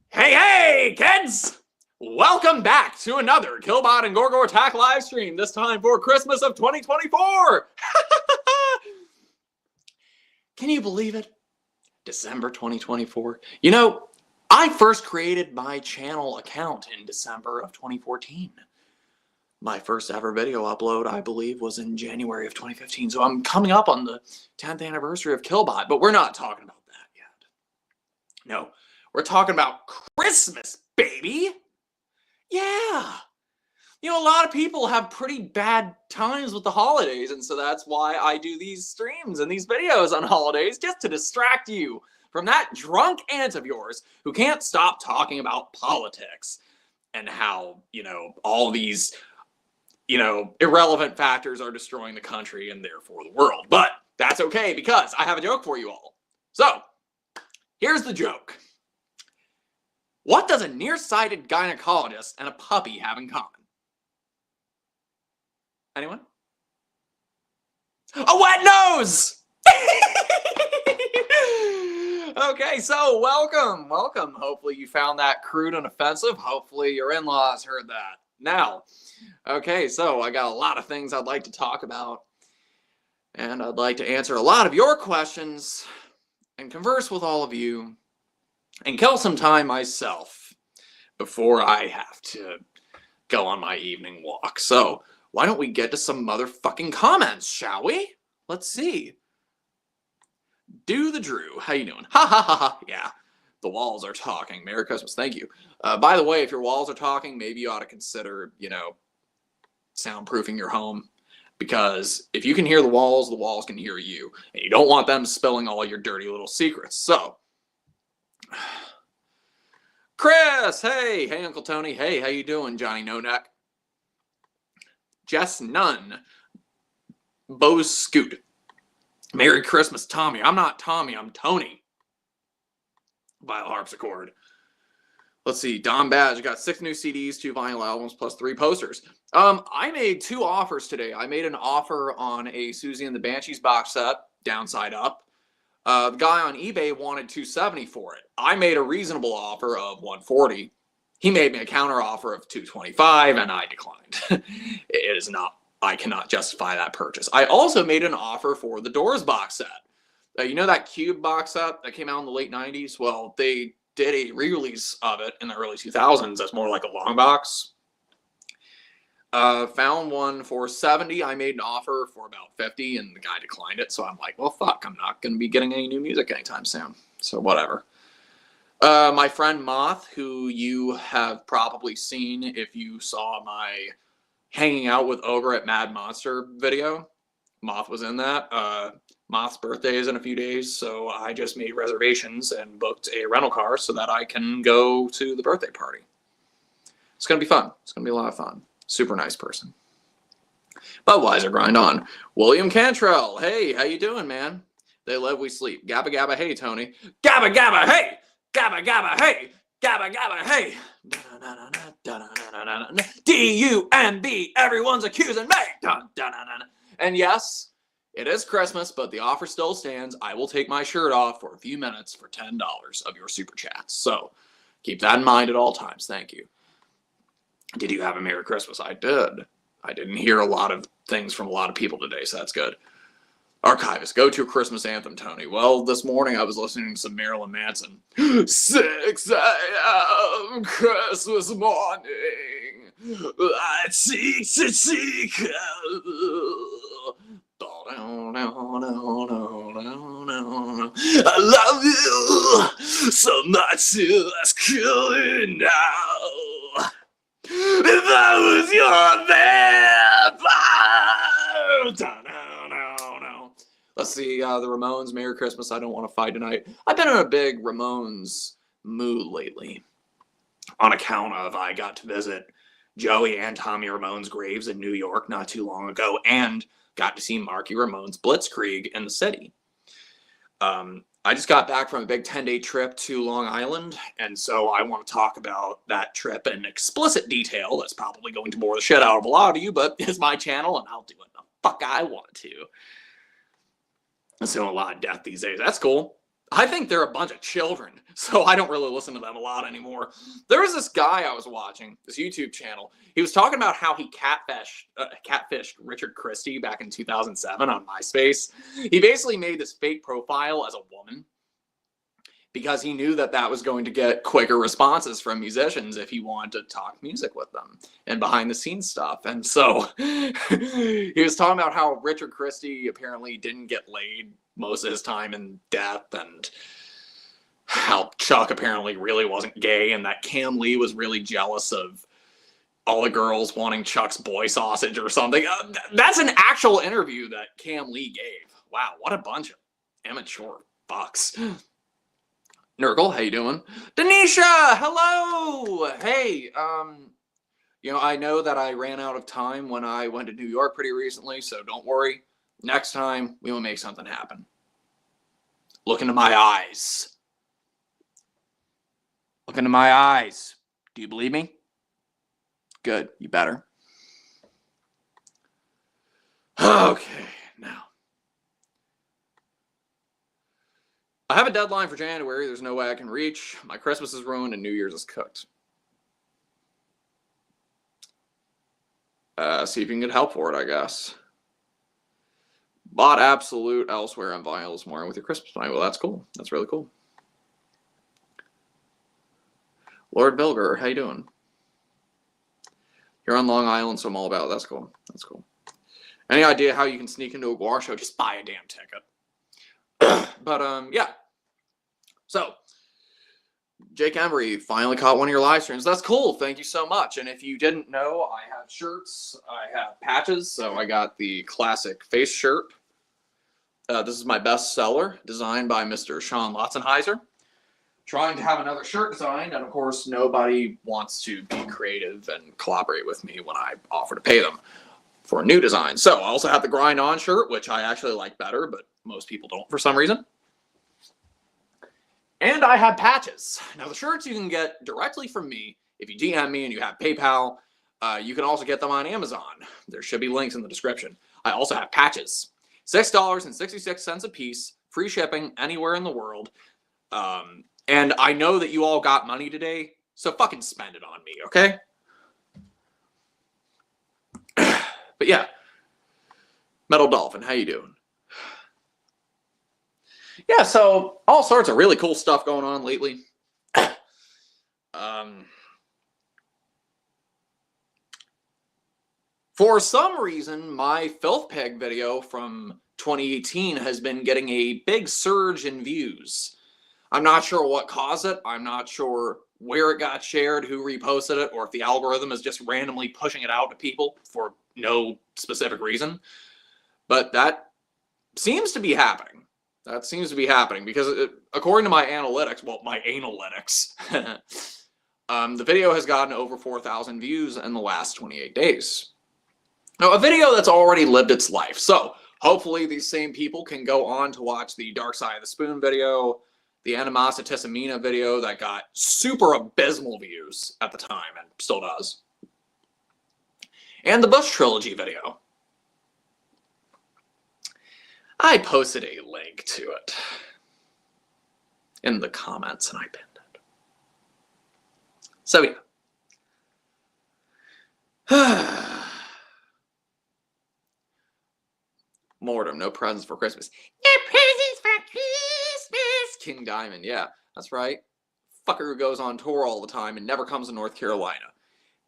Hey, kids! Welcome back to another Killbot and Gorgor Attack live stream, this time for Christmas of 2024! Can you believe it? December 2024. You know, I first created my channel account in December of 2014. My first ever video upload, I believe, was in January of 2015. So I'm coming up on the 10th anniversary of Killbot, but we're not talking about that yet. No, we're talking about Christmas, baby! Yeah! You know, a lot of people have pretty bad times with the holidays, and so that's why I do these streams and these videos on holidays, just to distract you from that drunk aunt of yours who can't stop talking about politics and how, you know, all these, you know, irrelevant factors are destroying the country and therefore the world. But that's okay, because I have a joke for you all. So, here's the joke. What does a nearsighted gynecologist and a puppy have in common? Anyone? A wet nose! Okay, so welcome. Hopefully you found that crude and offensive. Hopefully your in-laws heard that. Now, okay, so I got a lot of things I'd like to talk about. And I'd like to answer a lot of your questions and converse with all of you and kill some time myself before I have to go on my evening walk. So, why don't we get to some motherfucking comments, shall we? Let's see. Do the Drew. How you doing? Ha ha ha ha. Yeah, the walls are talking. Merry Christmas. Thank you. By the way, if your walls are talking, maybe you ought to consider, you know, soundproofing your home. Because if you can hear the walls can hear you. And you don't want them spilling all your dirty little secrets. So, Chris, hey. Hey, Uncle Tony. Hey, how you doing, Johnny No Neck? Jess Nunn. Bose Scoot. Merry Christmas, Tommy. I'm not Tommy, I'm Tony. Vinyl harpsichord. Let's see. Don Badge. I got 6 new CDs, 2 vinyl albums, plus 3 posters. I made 2 offers today. I made an offer on a Susie and the Banshees box set, downside up. The guy on eBay wanted $270 for it. I made a reasonable offer of $140. He made me a counter offer of $225, and I declined. It is not, I cannot justify that purchase. I also made an offer for the Doors box set. You know that Cube box set that came out in the late 90s? Well, they did a re-release of it in the early 2000s that's more like a long box. Found one for $70. I made an offer for about $50, and the guy declined it. So I'm like, well, fuck, I'm not going to be getting any new music anytime soon. So whatever. My friend Moth, who you have probably seen if you saw my Hanging Out with Ogre at Mad Monster video. Moth was in that. Moth's birthday is in a few days, so I just made reservations and booked a rental car so that I can go to the birthday party. It's going to be fun. It's going to be a lot of fun. Super nice person. Budweiser, grind on. William Cantrell, hey, how you doing, man? They live, we sleep. Gabba gabba, hey, Tony. Gabba gabba, hey! Gabba gabba, hey! Gabba gabba, hey! D-U-M-B, everyone's accusing me! And yes, it is Christmas, but the offer still stands. I will take my shirt off for a few minutes for $10 of your super chats. So, keep that in mind at all times. Thank you. Did you have a Merry Christmas? I did. I didn't hear a lot of things from a lot of people today, so that's good. Archivist, go to a Christmas anthem, Tony. Well, this morning I was listening to some Marilyn Manson. 6 a.m. Christmas morning. I seek to seek. I love you so much it's killing now. If I was your vampire. Let's see, the Ramones, Merry Christmas, I Don't Want to Fight Tonight. I've been in a big Ramones mood lately. On account of I got to visit Joey and Tommy Ramone's graves in New York not too long ago, and got to see Marky Ramone's Blitzkrieg in the city. I just got back from a big 10-day trip to Long Island, and so I want to talk about that trip in explicit detail. That's probably going to bore the shit out of a lot of you, but it's my channel, and I'll do what the fuck I want to. I'm seeing a lot of death these days. That's cool. I think they're a bunch of children, so I don't really listen to them a lot anymore. There was this guy I was watching, this YouTube channel. He was talking about how he catfished Richard Christie back in 2007 on MySpace. He basically made this fake profile as a woman because he knew that that was going to get quicker responses from musicians if he wanted to talk music with them and behind-the-scenes stuff. And so he was talking about how Richard Christie apparently didn't get laid most of his time in death, and how Chuck apparently really wasn't gay, and that Cam Lee was really jealous of all the girls wanting Chuck's boy sausage or something. That's an actual interview that Cam Lee gave. Wow, what a bunch of immature fucks. Nurgle, how you doing? Denisha, hello! Hey, you know, I know that I ran out of time when I went to New York pretty recently, so don't worry. Next time, we will make something happen. Look into my eyes. Look into my eyes. Do you believe me? Good, you better. Okay, now. I have a deadline for January. There's no way I can reach. My Christmas is ruined and New Year's is cooked. See if you can get help for it, I guess. Bought Absolute elsewhere on vinyl this morning with your Christmas money. Well, that's cool. That's really cool. Lord Bilger, how you doing? You're on Long Island, so I'm all about it. That's cool. That's cool. Any idea how you can sneak into a Guar show? Just buy a damn ticket. But, yeah. So, Jake Embry finally caught one of your live streams. That's cool. Thank you so much. And if you didn't know, I have shirts. I have patches. So I got the classic face shirt. This is my best seller, designed by Mr. Sean Lotzenheiser. Trying to have another shirt designed, and of course, nobody wants to be creative and collaborate with me when I offer to pay them for a new design. So I also have the Grind On shirt, which I actually like better, but most people don't for some reason. And I have patches. Now, the shirts you can get directly from me. If you DM me and you have PayPal, you can also get them on Amazon. There should be links in the description. I also have patches. $6.66 a piece, free shipping anywhere in the world. And I know that you all got money today, so fucking spend it on me, okay? But yeah, Metal Dolphin, how you doing? Yeah, so all sorts of really cool stuff going on lately. For some reason, my Filth Peg video from 2018 has been getting a big surge in views. I'm not sure what caused it. I'm not sure where it got shared, who reposted it, or if the algorithm is just randomly pushing it out to people for no specific reason. But that seems to be happening. That seems to be happening because according to my analytics, well, my analytics, the video has gotten over 4,000 views in the last 28 days. Now, a video that's already lived its life. So hopefully these same people can go on to watch the Dark Side of the Spoon video, the Animositatissimina video that got super abysmal views at the time and still does, and the Bush Trilogy video. I posted a link to it in the comments and I pinned it. So yeah. Boredom, no presents for Christmas. No presents for Christmas! King Diamond, yeah, that's right. Fucker who goes on tour all the time and never comes to North Carolina.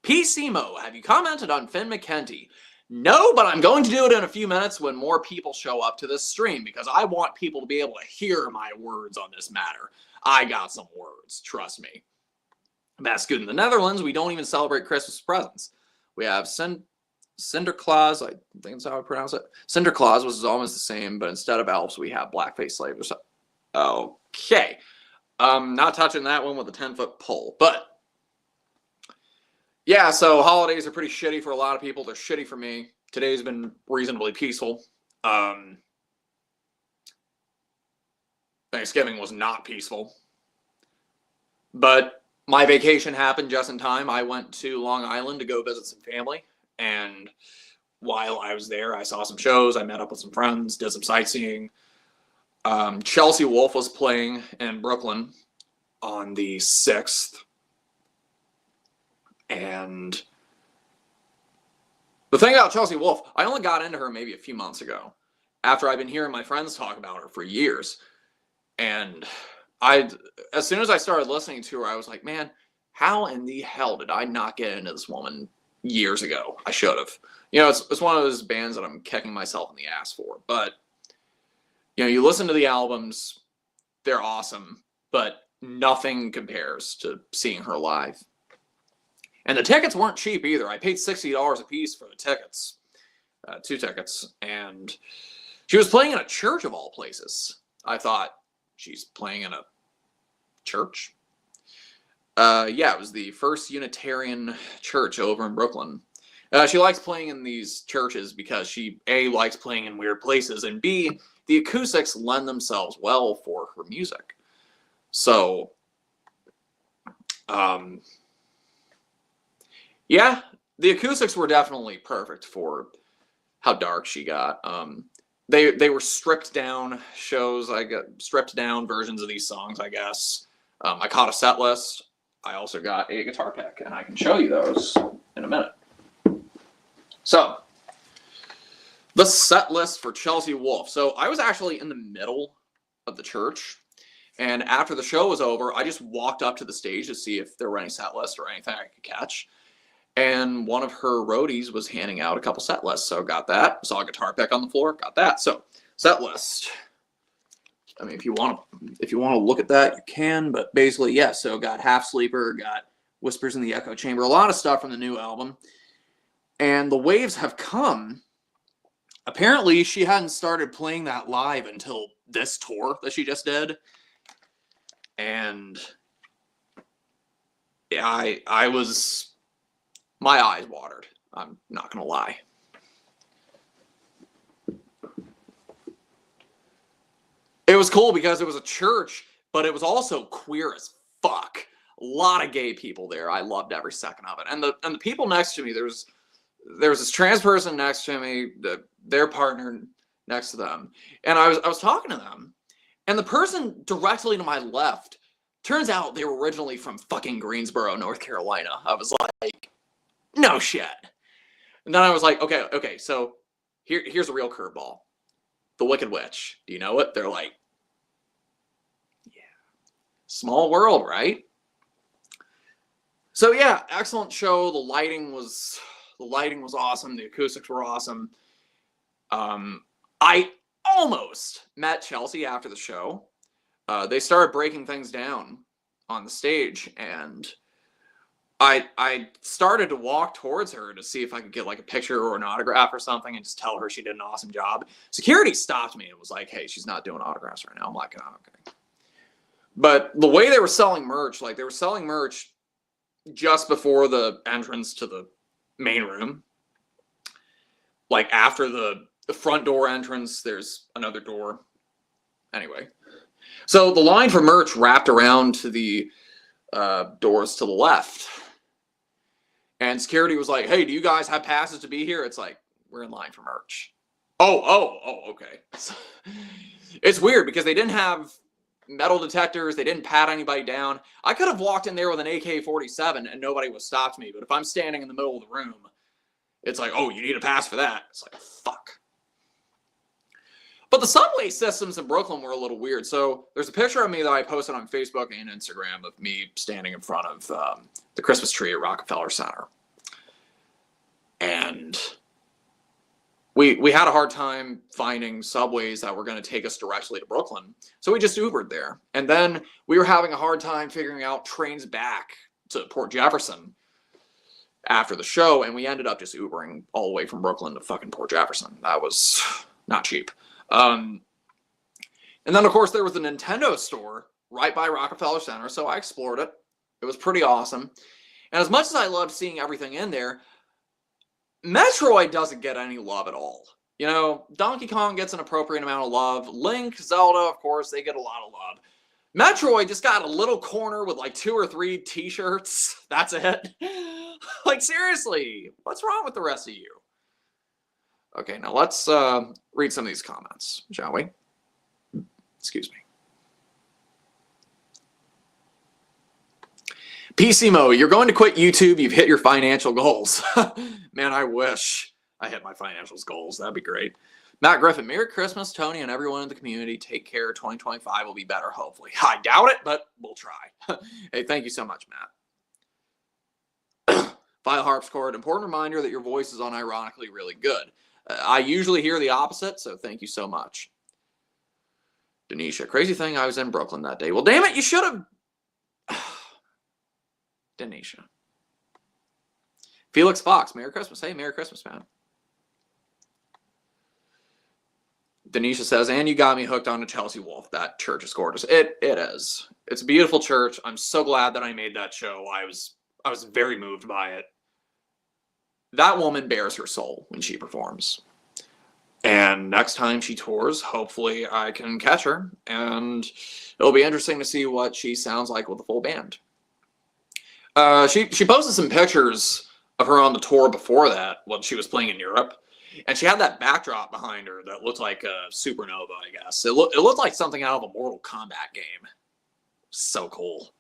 PCMO, have you commented on Finn McKenty? No, but I'm going to do it in a few minutes when more people show up to this stream because I want people to be able to hear my words on this matter. I got some words, trust me. That's good in the Netherlands. We don't even celebrate Christmas presents. We have Sinterklaas, I think that's how I pronounce it. Sinterklaas was almost the same, but instead of elves, we have blackface slaves. Okay. Not touching that one with a 10-foot pole, but yeah, so holidays are pretty shitty for a lot of people. They're shitty for me. Today's been reasonably peaceful. Thanksgiving was not peaceful. But my vacation happened just in time. I went to Long Island to go visit some family. And while I was there, I saw some shows. I met up with some friends, did some sightseeing. Chelsea Wolfe was playing in Brooklyn on the 6th. And the thing about Chelsea Wolfe, I only got into her maybe a few months ago, after I've been hearing my friends talk about her for years. And as soon as I started listening to her, I was like, man, how in the hell did I not get into this woman years ago? I should have. You know, it's one of those bands that I'm kicking myself in the ass for. But, you know, you listen to the albums, they're awesome, but nothing compares to seeing her live. And the tickets weren't cheap either. I paid $60 a piece for the tickets, 2 tickets. And she was playing in a church of all places. I thought, she's playing in a church? Yeah, it was the First Unitarian Church over in Brooklyn. She likes playing in these churches because she, A, likes playing in weird places, and B, the acoustics lend themselves well for her music. So, yeah, the acoustics were definitely perfect for how dark she got. They were stripped down shows. I got stripped down versions of these songs, I guess. I caught a set list. I also got a guitar pick, and I can show you those in a minute. So, the set list for Chelsea Wolfe. So, I was actually in the middle of the church, and after the show was over, I just walked up to the stage to see if there were any set lists or anything I could catch. And one of her roadies was handing out a couple set lists. So got that. Saw a guitar pick on the floor. Got that. So set list. I mean, if you want to look at that, you can. But basically, yeah. So got Half Sleeper. Got Whispers in the Echo Chamber. A lot of stuff from the new album. And the waves have come. Apparently, she hadn't started playing that live until this tour that she just did. And yeah, I was... my eyes watered. I'm not going to lie. It was cool because it was a church, but it was also queer as fuck. A lot of gay people there. I loved every second of it. And the people next to me, there was this trans person next to me, their partner next to them. And I was talking to them. And the person directly to my left, turns out they were originally from fucking Greensboro, North Carolina. I was like, no shit. And then I was like, okay, so here's a real curveball. The Wicked Witch. Do you know it? They're like, yeah. Small world, right? So yeah, excellent show. The lighting was awesome. The acoustics were awesome. I almost met Chelsea after the show. They started breaking things down on the stage, and I started to walk towards her to see if I could get like a picture or an autograph or something and just tell her she did an awesome job. Security stopped me and was like, hey, she's not doing autographs right now. I'm like, oh, okay. But the way they were selling merch, like they were selling merch just before the entrance to the main room. Like after the front door entrance, there's another door. Anyway. So the line for merch wrapped around to the doors to the left. And security was like, hey, do you guys have passes to be here? It's like, we're in line for merch. Oh, okay. It's weird because they didn't have metal detectors. They didn't pat anybody down. I could have walked in there with an AK-47 and nobody would have stopped me. But if I'm standing in the middle of the room, it's like, oh, you need a pass for that. It's like, fuck. But the subway systems in Brooklyn were a little weird. So there's a picture of me that I posted on Facebook and Instagram of me standing in front of the Christmas tree at Rockefeller Center. And we had a hard time finding subways that were going to take us directly to Brooklyn. So we just Ubered there. And then we were having a hard time figuring out trains back to Port Jefferson after the show. And we ended up just Ubering all the way from Brooklyn to fucking Port Jefferson. That was not cheap. And then, of course, there was the Nintendo store right by Rockefeller Center, so I explored it. It was pretty awesome. And as much as I loved seeing everything in there, Metroid doesn't get any love at all. You know, Donkey Kong gets an appropriate amount of love. Link, Zelda, of course, they get a lot of love. Metroid just got a little corner with like 2 or 3 t-shirts. That's it. Like, seriously, what's wrong with the rest of you? Okay, now let's read some of these comments, shall we? Excuse me. PCMO, you're going to quit YouTube. You've hit your financial goals. Man, I wish I hit my financial goals. That'd be great. Matt Griffin, Merry Christmas, Tony, and everyone in the community. Take care. 2025 will be better, hopefully. I doubt it, but we'll try. Hey, thank you so much, Matt. File Harpsichord, important reminder that your voice is unironically really good. I usually hear the opposite, so thank you so much. Denisha, crazy thing, I was in Brooklyn that day. Well, damn it, you should have... Denisha. Felix Fox, Merry Christmas. Hey, Merry Christmas, man. Denisha says, and you got me hooked on to Chelsea Wolfe. That church is gorgeous. It is. It's a beautiful church. I'm so glad that I made that show. I was very moved by it. That woman bears her soul when she performs. And next time she tours, hopefully I can catch her. And it'll be interesting to see what she sounds like with the full band. She posted some pictures of her on the tour before that when she was playing in Europe. And she had that backdrop behind her that looked like a supernova, I guess. It looked like something out of a Mortal Kombat game. So cool.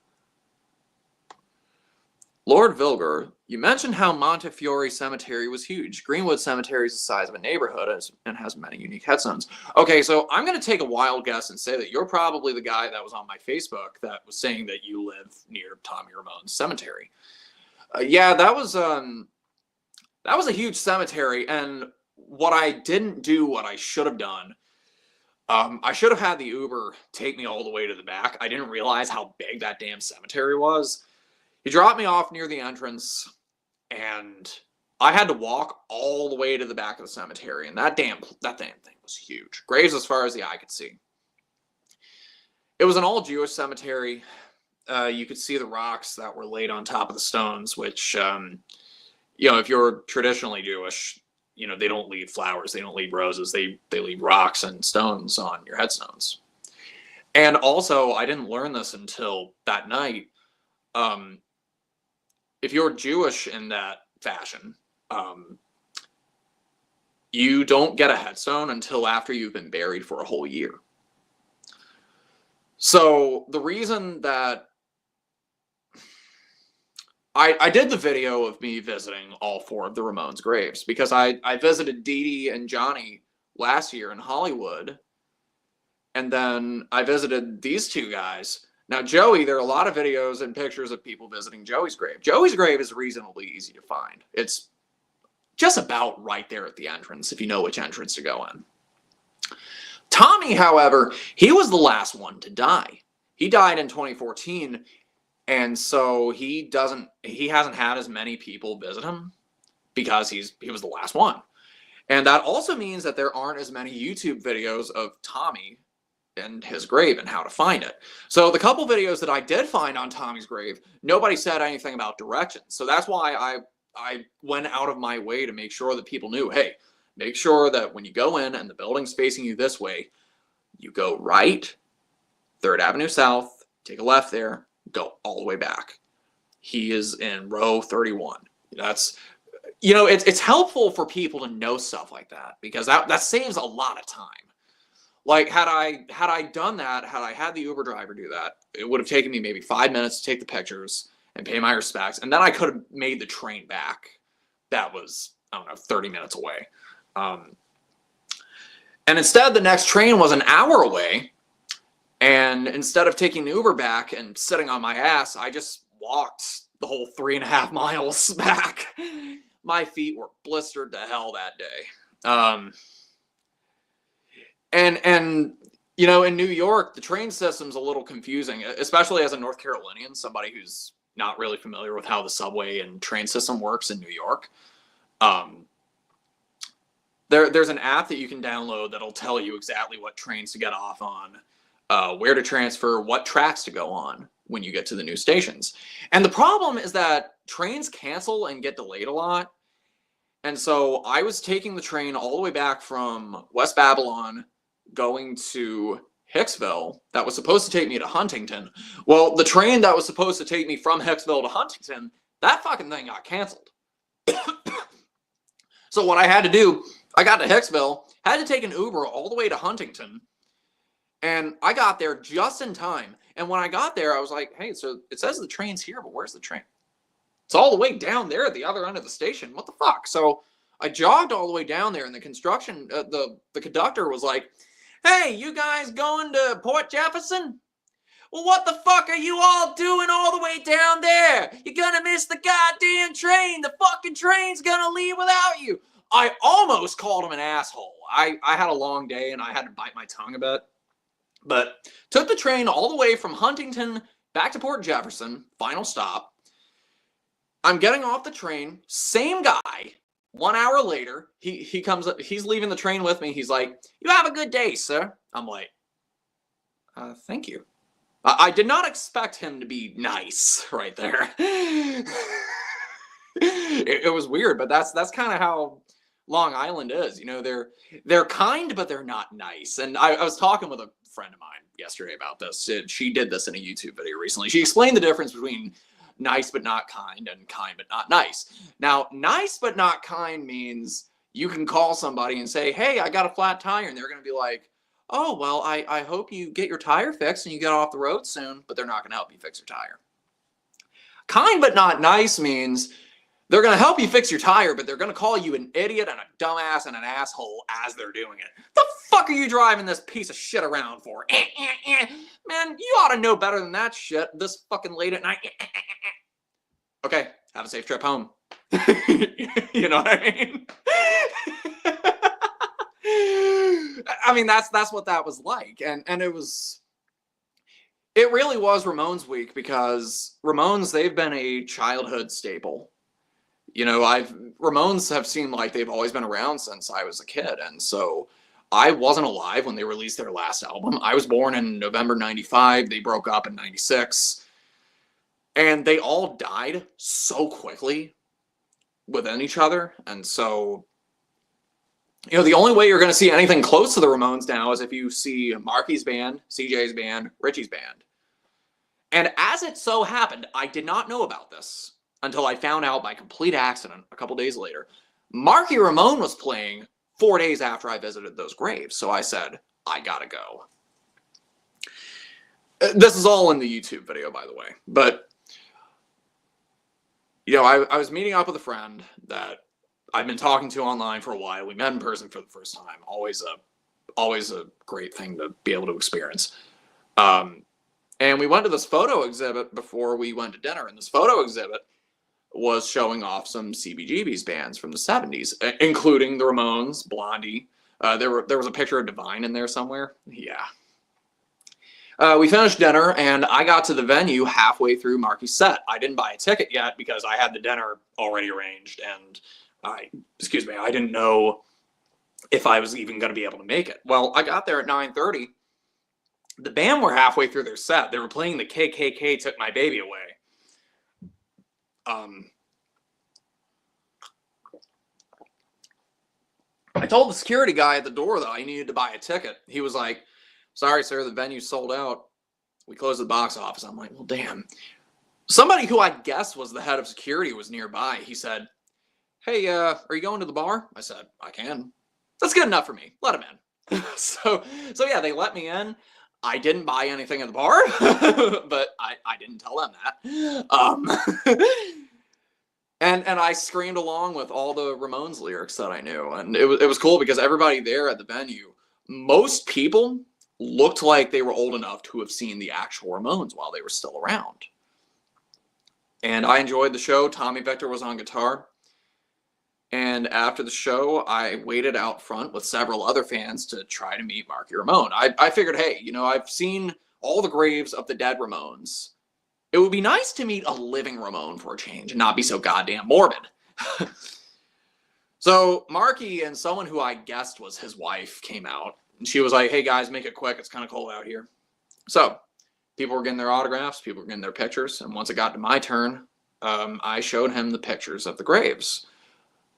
Lord Vilger, you mentioned how Montefiore Cemetery was huge. Greenwood Cemetery is the size of a neighborhood and has many unique headstones. Okay, so I'm going to take a wild guess and say that you're probably the guy that was on my Facebook that was saying that you live near Tommy Ramone's cemetery. Yeah, that was a huge cemetery, and what I didn't do, what I should have done, I should have had the Uber take me all the way to the back. I didn't realize how big that damn cemetery was. He dropped me off near the entrance, and I had to walk all the way to the back of the cemetery, and that damn thing was huge. Graves as far as the eye could see. It was an all-Jewish cemetery. You could see the rocks that were laid on top of the stones, which, you know, if you're traditionally Jewish, you know, they don't leave flowers, they don't leave roses, they leave rocks and stones on your headstones. And also, I didn't learn this until that night. If you're Jewish in that fashion, you don't get a headstone until after you've been buried for a whole year. So the reason that I did the video of me visiting all 4 of the Ramones' graves, because I visited Dee Dee and Johnny last year in Hollywood, and then I visited these 2 guys. Now, Joey, there are a lot of videos and pictures of people visiting Joey's grave. Joey's grave is reasonably easy to find. It's just about right there at the entrance, if you know which entrance to go in. Tommy, however, he was the last one to die. He died in 2014, and so he hasn't had as many people visit him because he was the last one. And that also means that there aren't as many YouTube videos of Tommy and his grave and how to find it. So the couple videos that I did find on Tommy's grave, nobody said anything about directions. So that's why I went out of my way to make sure that people knew, hey, make sure that when you go in and the building's facing you this way, you go right, 3rd Avenue South, take a left there, go all the way back. He is in row 31. That's, you know, it's helpful for people to know stuff like that, because that saves a lot of time. Like, had I done that, had I had the Uber driver do that, it would have taken me maybe 5 minutes to take the pictures and pay my respects, and then I could have made the train back. That was, I don't know, 30 minutes away. And instead, the next train was an hour away, and instead of taking the Uber back and sitting on my ass, I just walked the whole 3.5 miles back. My feet were blistered to hell that day. And you know, in New York, the train system's a little confusing, especially as a North Carolinian, somebody who's not really familiar with how the subway and train system works in New York. There's an app that you can download that'll tell you exactly what trains to get off on, where to transfer, what tracks to go on when you get to the new stations. And the problem is that trains cancel and get delayed a lot. And so I was taking the train all the way back from West Babylon, going to Hicksville, that was supposed to take me to Huntington. Well, the train that was supposed to take me from Hicksville to Huntington, that fucking thing got canceled. So what I had to do, I got to Hicksville, had to take an Uber all the way to Huntington, and I got there just in time. And when I got there, I was like, hey, so it says the train's here, but where's the train? It's all the way down there at the other end of the station. What the fuck? So I jogged all the way down there, and the conductor was like, hey, you guys going to Port Jefferson? Well, what the fuck are you all doing all the way down there? You're gonna miss the goddamn train. The fucking train's gonna leave without you. I almost called him an asshole. I had a long day and I had to bite my tongue a bit. But took the train all the way from Huntington back to Port Jefferson, final stop. I'm getting off the train, same guy. 1 hour later, he comes up, he's leaving the train with me. He's like, you have a good day, sir. I'm like, thank you. I did not expect him to be nice right there. it was weird, but that's kind of how Long Island is. You know, they're kind, but they're not nice. And I was talking with a friend of mine yesterday about this. She did this in a YouTube video recently. She explained the difference between nice but not kind and kind but not nice. Now, nice but not kind means you can call somebody and say, hey, I got a flat tire, and they're going to be like, oh, well, I hope you get your tire fixed and you get off the road soon, but they're not going to help you fix your tire. Kind but not nice means they're going to help you fix your tire, but they're going to call you an idiot and a dumbass and an asshole as they're doing it. The fuck are you driving this piece of shit around for? Man, you ought to know better than that shit this fucking late at night. Okay, have a safe trip home. You know what I mean? I mean, that's what that was like. And it really was Ramones week, because Ramones, they've been a childhood staple. You know, Ramones have seemed like they've always been around since I was a kid. And so I wasn't alive when they released their last album. I was born in November 95. They broke up in 96. And they all died so quickly within each other. And so, you know, the only way you're going to see anything close to the Ramones now is if you see Marky's band, CJ's band, Richie's band. And as it so happened, I did not know about this until I found out by complete accident a couple days later. Marky Ramone was playing 4 days after I visited those graves. So I said, I gotta go. This is all in the YouTube video, by the way. But, you know, I was meeting up with a friend that I've been talking to online for a while. We met in person for the first time. Always a great thing to be able to experience. And we went to this photo exhibit before we went to dinner. And this photo exhibit was showing off some CBGB's bands from the 70s, including the Ramones, Blondie. There was a picture of Divine in there somewhere. Yeah. We finished dinner, and I got to the venue halfway through Marky's set. I didn't buy a ticket yet because I had the dinner already arranged, and I didn't know if I was even going to be able to make it. Well, I got there at 9:30. The band were halfway through their set. They were playing the KKK Took My Baby Away. I told the security guy at the door that I needed to buy a ticket. He was like, sorry, sir, the venue's sold out. We closed the box office. I'm like, well, damn. Somebody who I guess was the head of security was nearby. He said, hey, are you going to the bar? I said, I can. That's good enough for me. Let him in. So yeah, they let me in. I didn't buy anything at the bar, but I didn't tell them that. And I screamed along with all the Ramones lyrics that I knew. And it was cool because everybody there at the venue, most people looked like they were old enough to have seen the actual Ramones while they were still around. And I enjoyed the show. Tommy Victor was on guitar. And after the show, I waited out front with several other fans to try to meet Marky Ramone. I figured, hey, you know, I've seen all the graves of the dead Ramones. It would be nice to meet a living Ramone for a change and not be so goddamn morbid. So Marky and someone who I guessed was his wife came out. And she was like, hey guys, make it quick. It's kind of cold out here. So people were getting their autographs. People were getting their pictures. And once it got to my turn, I showed him the pictures of the graves.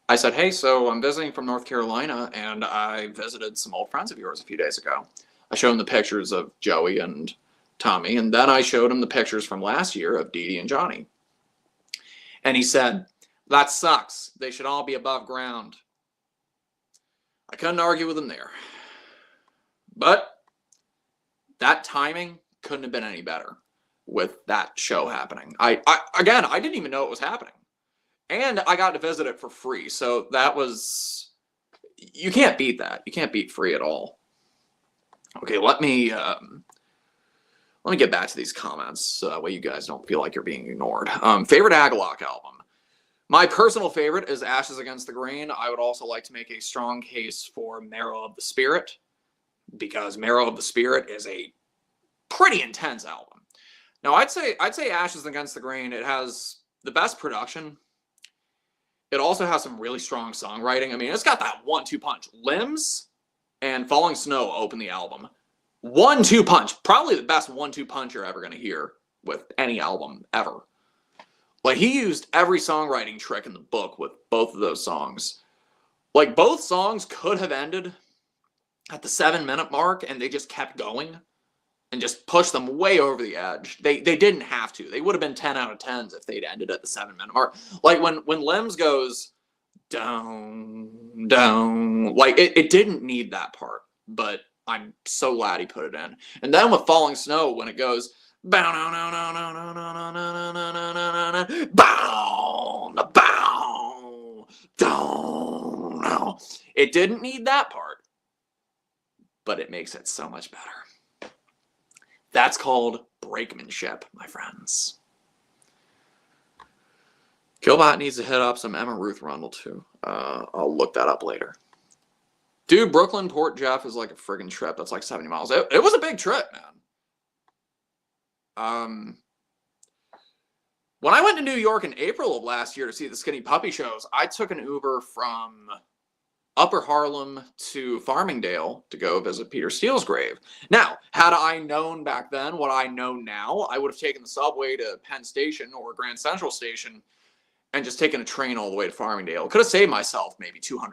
I said, hey, so I'm visiting from North Carolina, and I visited some old friends of yours a few days ago. I showed him the pictures of Joey and Tommy, and then I showed him the pictures from last year of Dee Dee and Johnny. And he said, that sucks. They should all be above ground. I couldn't argue with him there. But that timing couldn't have been any better with that show happening. I didn't even know it was happening. And I got to visit it for free. So that was, you can't beat that. You can't beat free at all. Okay, let me get back to these comments so that way you guys don't feel like you're being ignored. Favorite Agalloch album. My personal favorite is Ashes Against the Grain. I would also like to make a strong case for Marrow of the Spirit, because Marrow of the Spirit is a pretty intense album. Now, I'd say Ashes Against the Grain, it has the best production. It also has some really strong songwriting. I mean, it's got that 1-2 punch. Limbs and Falling Snow open the album. 1-2 punch. Probably the best 1-2 punch you're ever going to hear with any album ever. Like, he used every songwriting trick in the book with both of those songs. Like, both songs could have ended at the 7-minute mark, and they just kept going and just pushed them way over the edge. They didn't have to. They would have been 10 out of 10s if they'd ended at the 7-minute mark. Like, when Limbs goes down, down, like, it didn't need that part, but I'm so glad he put it in. And then with Falling Snow, when it goes bow, no, no, no, no, no, no, no, no, no, no, no, no, no, bow, bow, down, no. It didn't need that part, but it makes it so much better. That's called brakemanship, my friends. Killbot needs to hit up some Emma Ruth Rundle too. I'll look that up later. Dude, Brooklyn Port Jeff is like a friggin' trip. That's like 70 miles. It was a big trip, man. When I went to New York in April of last year to see the Skinny Puppy shows, I took an Uber from Upper Harlem to Farmingdale to go visit Peter Steele's grave. Now, had I known back then what I know now, I would have taken the subway to Penn Station or Grand Central Station and just taken a train all the way to Farmingdale. Could have saved myself maybe $200,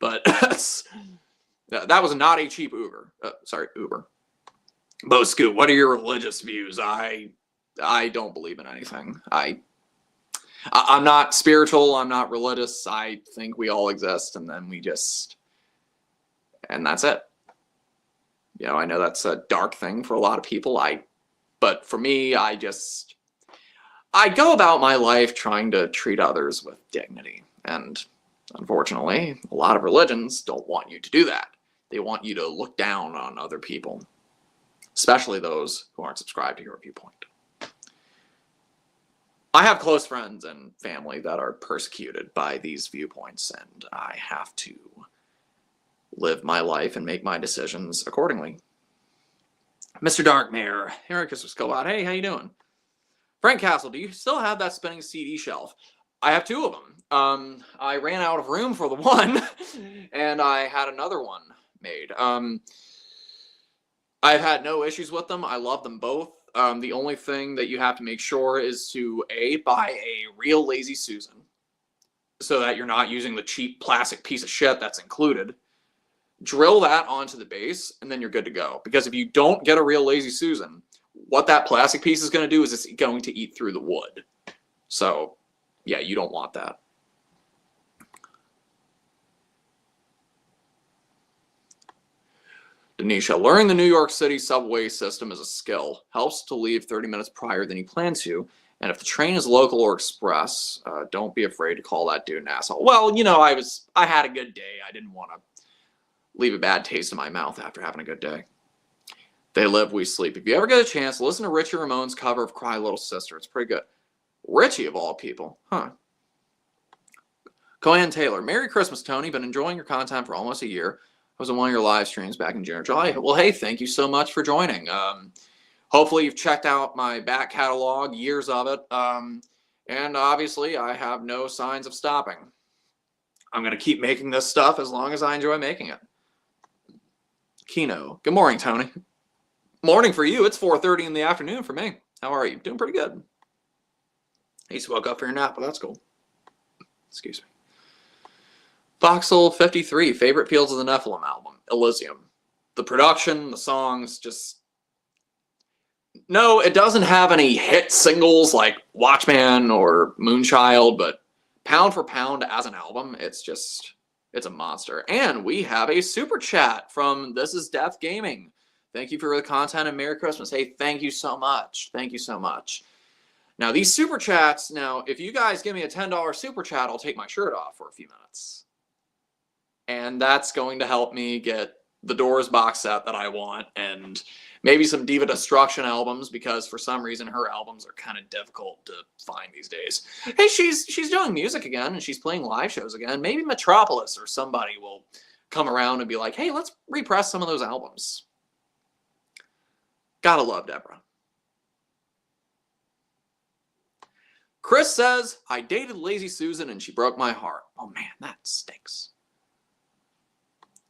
but that was not a cheap Uber. Uber. Bo Scoot, what are your religious views? I don't believe in anything. I'm not spiritual. I'm not religious. I think we all exist, and then and that's it. You know, I know that's a dark thing for a lot of people. But for me, I go about my life trying to treat others with dignity. And unfortunately, a lot of religions don't want you to do that. They want you to look down on other people, especially those who aren't subscribed to your viewpoint. I have close friends and family that are persecuted by these viewpoints, and I have to live my life and make my decisions accordingly. Mr. Darkmare, Eric is Scobot. Hey, how you doing? Frank Castle, do you still have that spinning CD shelf? I have 2 of them. I ran out of room for the one, and I had another one made. I've had no issues with them. I love them both. The only thing that you have to make sure is to buy a real Lazy Susan, so that you're not using the cheap plastic piece of shit that's included. Drill that onto the base, and then you're good to go. Because if you don't get a real Lazy Susan, what that plastic piece is going to do is it's going to eat through the wood. So, yeah, you don't want that. Denisha, learning the New York City subway system is a skill. Helps to leave 30 minutes prior than you plan to. And if the train is local or express, don't be afraid to call that dude an asshole. Well, you know, I had a good day. I didn't want to leave a bad taste in my mouth after having a good day. They Live, We Sleep. If you ever get a chance, listen to Richie Ramone's cover of Cry Little Sister. It's pretty good. Richie, of all people. Huh. Coanne Taylor. Merry Christmas, Tony. Been enjoying your content for almost a year. I was on one of your live streams back in June or July. Well, hey, thank you so much for joining. Hopefully you've checked out my back catalog, years of it. And obviously, I have no signs of stopping. I'm going to keep making this stuff as long as I enjoy making it. Kino. Good morning, Tony. Morning for you. It's 4:30 in the afternoon for me. How are you? Doing pretty good. I just woke up for your nap, but that's cool. Excuse me. Voxel53, favorite Fields of the Nephilim album, Elysium. The production, the songs, just... No, it doesn't have any hit singles like Watchman or Moonchild, but pound for pound as an album, it's a monster. And we have a super chat from This Is Death Gaming. Thank you for the content and Merry Christmas. Hey, thank you so much. Thank you so much. Now, these super chats, if you guys give me a $10 super chat, I'll take my shirt off for a few minutes. And that's going to help me get the Doors box set that I want, and maybe some Diva Destruction albums, because for some reason her albums are kind of difficult to find these days. Hey, she's doing music again, and she's playing live shows again. Maybe Metropolis or somebody will come around and be like, hey, let's repress some of those albums. Gotta love Deborah. Chris says, I dated Lazy Susan and she broke my heart. Oh man, that stinks.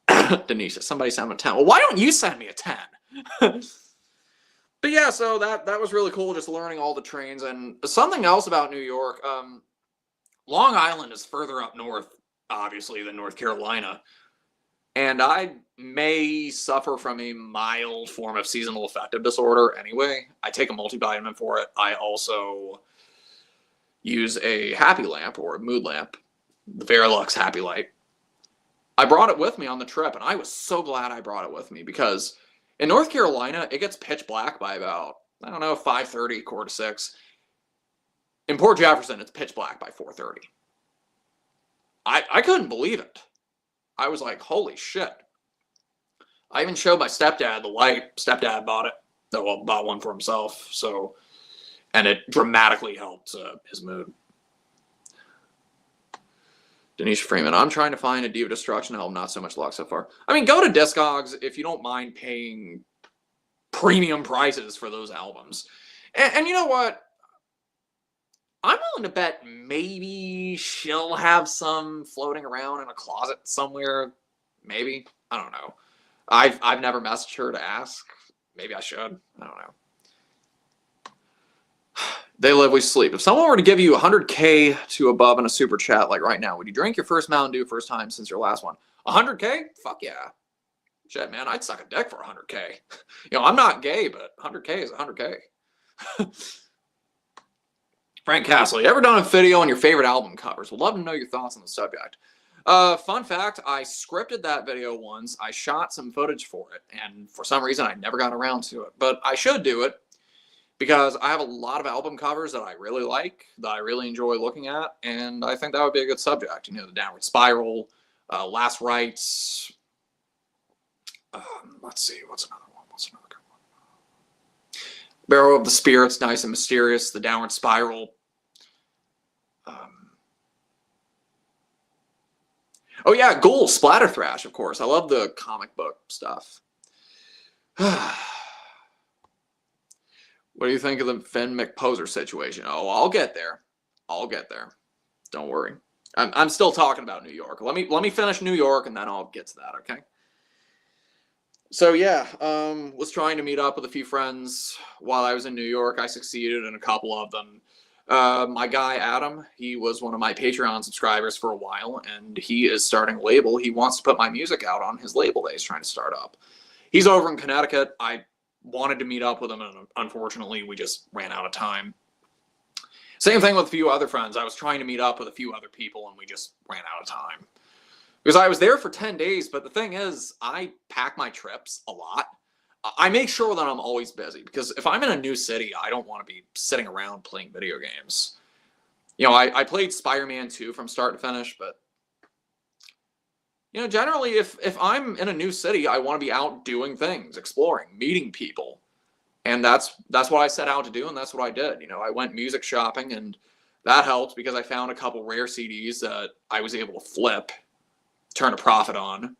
Denisha, somebody send him a 10. Well, why don't you send me a 10? But yeah, so that was really cool, just learning all the trains. And something else about New York, Long Island is further up north, obviously, than North Carolina. And I may suffer from a mild form of seasonal affective disorder anyway. I take a multivitamin for it. I also use a happy lamp or a mood lamp, the Verilux Happy Light. I brought it with me on the trip, and I was so glad I brought it with me, because in North Carolina, it gets pitch black by about, 5:30, 4:45. In Port Jefferson, it's pitch black by 4:30. I couldn't believe it. I was like, holy shit. I even showed my stepdad the light. Stepdad bought it. Well, bought one for himself. So, and it dramatically helped his mood. Denisha Freeman, I'm trying to find a Diva Destruction album, not so much luck so far. I mean, go to Discogs if you don't mind paying premium prices for those albums. And you know what? I'm willing to bet maybe she'll have some floating around in a closet somewhere. Maybe. I don't know. I've never messaged her to ask. Maybe I should. I don't know. They live, we sleep. If someone were to give you 100K to above in a super chat like right now, would you drink your first Mountain Dew first time since your last one? 100K? Fuck yeah. Shit, man, I'd suck a dick for 100K. I'm not gay, but 100K is 100K. Frank Castle, you ever done a video on your favorite album covers? Would love to know your thoughts on the subject. Fun fact, I scripted that video once. I shot some footage for it, and for some reason I never got around to it. But I should do it, because I have a lot of album covers that I really like, that I really enjoy looking at, and I think that would be a good subject. The Downward Spiral, Last Rites. Let's see, what's another good one? Barrow of the Spirits, Nice and Mysterious, The Downward Spiral. Oh yeah, Ghoul, Splatter Thrash, of course. I love the comic book stuff. What do you think of the Finn McPoser situation? Oh, I'll get there. I'll get there. Don't worry. I'm still talking about New York. Let me finish New York, and then I'll get to that, okay? So yeah, was trying to meet up with a few friends while I was in New York. I succeeded in a couple of them. My guy, Adam, he was one of my Patreon subscribers for a while, and he is starting a label. He wants to put my music out on his label that he's trying to start up. He's over in Connecticut. I wanted to meet up with him, and unfortunately we just ran out of time. Same thing with a few other friends. I was trying to meet up with a few other people, and we just ran out of time. Because I was there for 10 days, but the thing is, I pack my trips a lot. I make sure that I'm always busy, because if I'm in a new city, I don't want to be sitting around playing video games. I played Spider-Man 2 from start to finish, but generally, if I'm in a new city, I want to be out doing things, exploring, meeting people. And that's what I set out to do, and that's what I did. I went music shopping, and that helped because I found a couple rare CDs that I was able to flip, turn a profit on.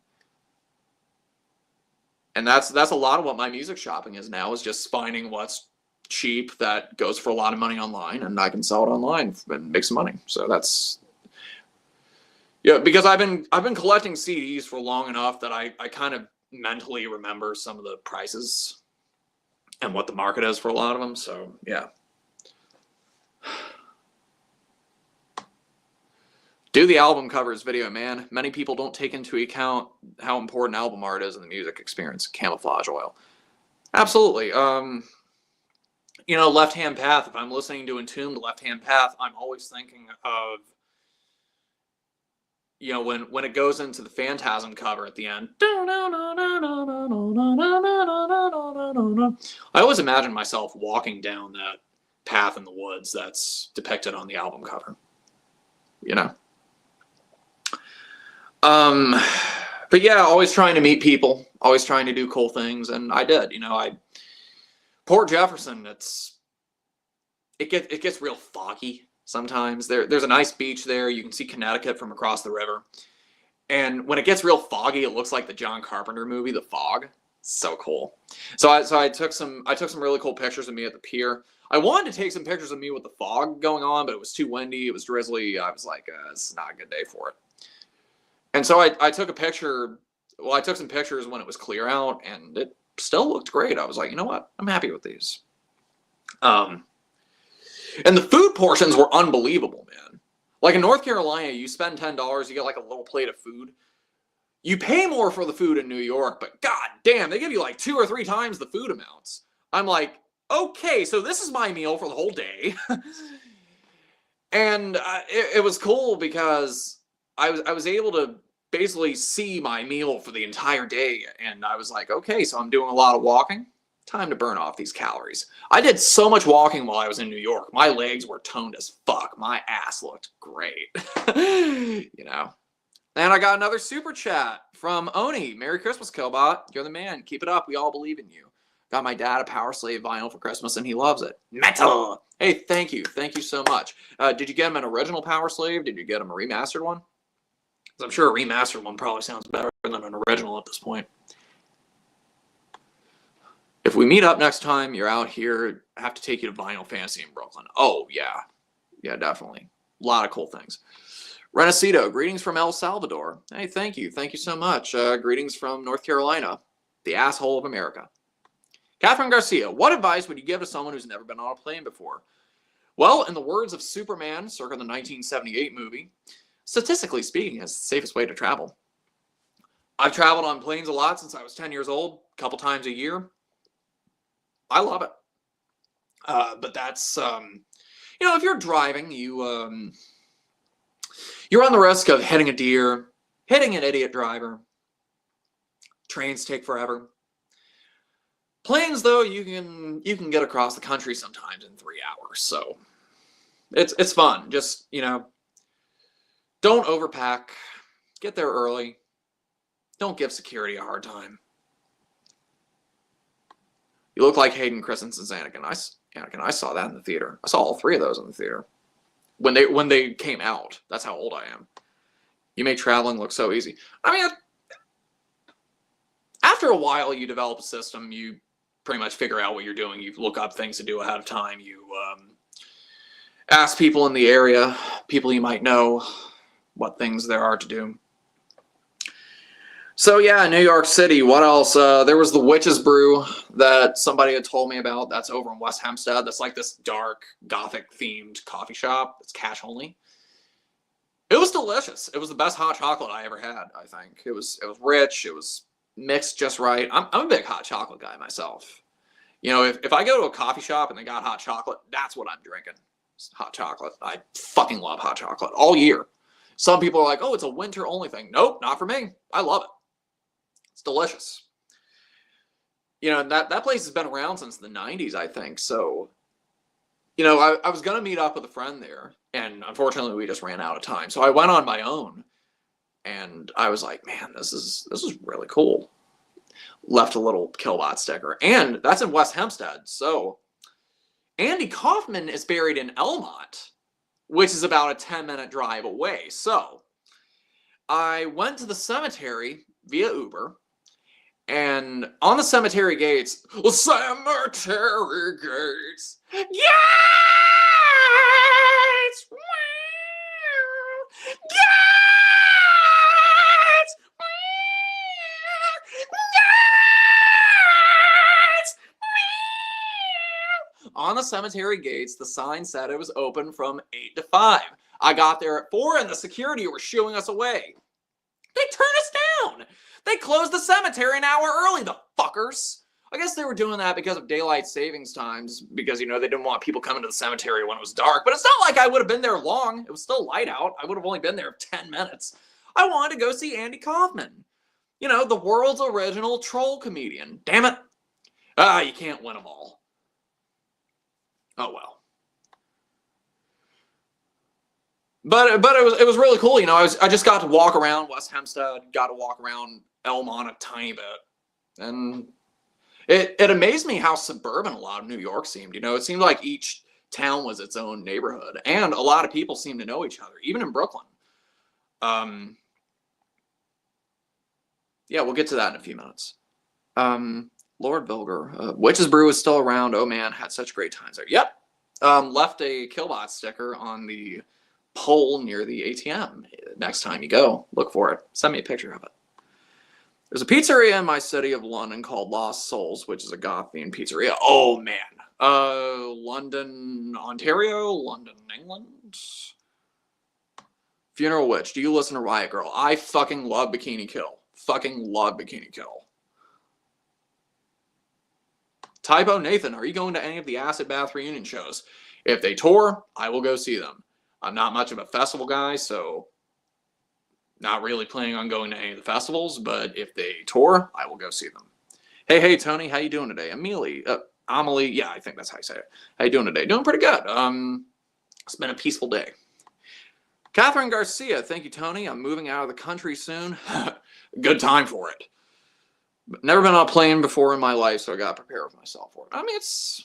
And that's a lot of what my music shopping is now, is just finding what's cheap that goes for a lot of money online, and I can sell it online and make some money. So that's... Yeah, because I've been collecting CDs for long enough that I kind of mentally remember some of the prices and what the market is for a lot of them. So yeah. Do the album covers video, man. Many people don't take into account how important album art is in the music experience. Camouflage oil. Absolutely. You know, Left Hand Path. If I'm listening to Entombed Left Hand Path, I'm always thinking of, you know, when it goes into the Phantasm cover at the end. I always imagine myself walking down that path in the woods that's depicted on the album cover. You know? But yeah, always trying to meet people, always trying to do cool things, and I did. You know, Port Jefferson, it gets real foggy sometimes. There's a nice beach there. You can see Connecticut from across the river. And when it gets real foggy, it looks like the John Carpenter movie, The Fog. So cool. So I took some really cool pictures of me at the pier. I wanted to take some pictures of me with the fog going on, but it was too windy. It was drizzly. I was like, it's not a good day for it. And so I took a picture. Well, I took some pictures when it was clear out, and it still looked great. I was like, you know what? I'm happy with these. And the food portions were unbelievable, man. Like in North Carolina, you spend $10, you get like a little plate of food. You pay more for the food in New York, but god damn, they give you like 2 or 3 times the food amounts. I'm like, okay, so this is my meal for the whole day. And it was cool because I was able to basically see my meal for the entire day. And I was like, okay, so I'm doing a lot of walking. Time to burn off these calories. I did so much walking while I was in New York. My legs were toned as fuck. My ass looked great. You know. And I got another super chat from Oni. Merry Christmas, Killbot. You're the man. Keep it up. We all believe in you. Got my dad a Power Slave vinyl for Christmas, and he loves it. Metal! Hey, thank you. Thank you so much. Did you get him an original Power Slave? Did you get him a remastered one? Because I'm sure a remastered one probably sounds better than an original at this point. If we meet up next time, you're out here, I have to take you to Vinyl Fantasy in Brooklyn. Oh, yeah. Yeah, definitely. A lot of cool things. Renacito, greetings from El Salvador. Hey, thank you. Thank you so much. Greetings from North Carolina, the asshole of America. Catherine Garcia, what advice would you give to someone who's never been on a plane before? Well, in the words of Superman, circa the 1978 movie, statistically speaking, it's the safest way to travel. I've traveled on planes a lot since I was 10 years old, a couple times a year. I love it. But that's, you know, if you're driving, you're on the risk of hitting a deer, hitting an idiot driver. Trains take forever. Planes, though, you can get across the country sometimes in 3 hours. So it's fun. Just, you know, don't overpack. Get there early. Don't give security a hard time. You look like Hayden Christensen's Anakin. I saw that in the theater. I saw all 3 of those in the theater. When they came out. That's how old I am. You make traveling look so easy. I mean, after a while, you develop a system. You pretty much figure out what you're doing. You look up things to do ahead of time. You ask people in the area, people you might know, what things there are to do. So yeah, New York City, what else? There was the Witch's Brew that somebody had told me about. That's over in West Hempstead. That's like this dark, gothic-themed coffee shop. It's cash only. It was delicious. It was the best hot chocolate I ever had, I think. It was rich. It was mixed just right. I'm a big hot chocolate guy myself. You know, if I go to a coffee shop and they got hot chocolate, that's what I'm drinking. It's hot chocolate. I fucking love hot chocolate all year. Some people are like, oh, it's a winter-only thing. Nope, not for me. I love it. It's delicious. You know, that place has been around since the 90s, I think. So, you know, I was going to meet up with a friend there, and unfortunately we just ran out of time. So I went on my own, and I was like, man, this is really cool. Left a little Killbot sticker. And that's in West Hempstead. So Andy Kaufman is buried in Elmont, which is about a 10-minute drive away. So I went to the cemetery via Uber. And on the cemetery gates, yes! Yes! On the cemetery gates, the sign said it was open from 8 to 5. I got there at 4 and the security were shooing us away. They turned us down. They closed the cemetery an hour early, the fuckers. I guess they were doing that because of daylight savings times, because, you know, they didn't want people coming to the cemetery when it was dark. But it's not like I would have been there long. It was still light out. I would have only been there 10 minutes. I wanted to go see Andy Kaufman. You know, the world's original troll comedian. Damn it. You can't win them all. Oh, well. But it was really cool. You know, I just got to walk around West Hempstead, got to walk around Elmont a tiny bit. And it amazed me how suburban a lot of New York seemed. You know, it seemed like each town was its own neighborhood. And a lot of people seemed to know each other, even in Brooklyn. Yeah, we'll get to that in a few minutes. Lord Vilger. Witch's Brew is still around. Oh, man, had such great times there. Yep. Left a Killbot sticker on the pole near the ATM. Next time you go, look for it. Send me a picture of it. There's a pizzeria in my city of London called Lost Souls, which is a goth-themed pizzeria. Oh, man. London, Ontario? London, England? Funeral Witch. Do you listen to Riot Girl? I fucking love Bikini Kill. Fucking love Bikini Kill. Typo Nathan, are you going to any of the Acid Bath reunion shows? If they tour, I will go see them. I'm not much of a festival guy, so not really planning on going to any of the festivals, but if they tour, I will go see them. Hey, Tony, how you doing today? Amelie, yeah, I think that's how you say it. How you doing today? Doing pretty good. It's been a peaceful day. Catherine Garcia, thank you, Tony. I'm moving out of the country soon. Good time for it. But never been on a plane before in my life, so I got to prepare with myself for it. I mean, it's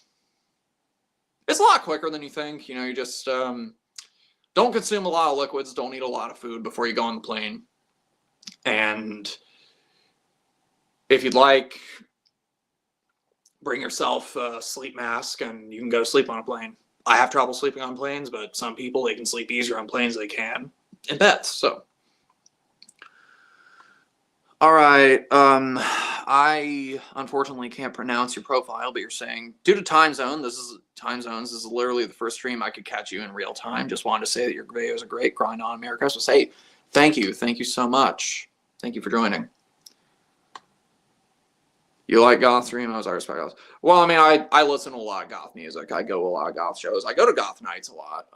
a lot quicker than you think. You know, you just don't consume a lot of liquids, don't eat a lot of food before you go on the plane. And if you'd like, bring yourself a sleep mask and you can go sleep on a plane. I have trouble sleeping on planes, but some people, they can sleep easier on planes than they can in beds, so. All right, I unfortunately can't pronounce your profile, but you're saying, due to time zones, this is literally the first stream I could catch you in real time. Just wanted to say that your videos are great, grind on America. So say, thank you so much. Thank you for joining. You like goth emos? I respect goth. Well, I mean, I listen to a lot of goth music. I go to a lot of goth shows. I go to goth nights a lot.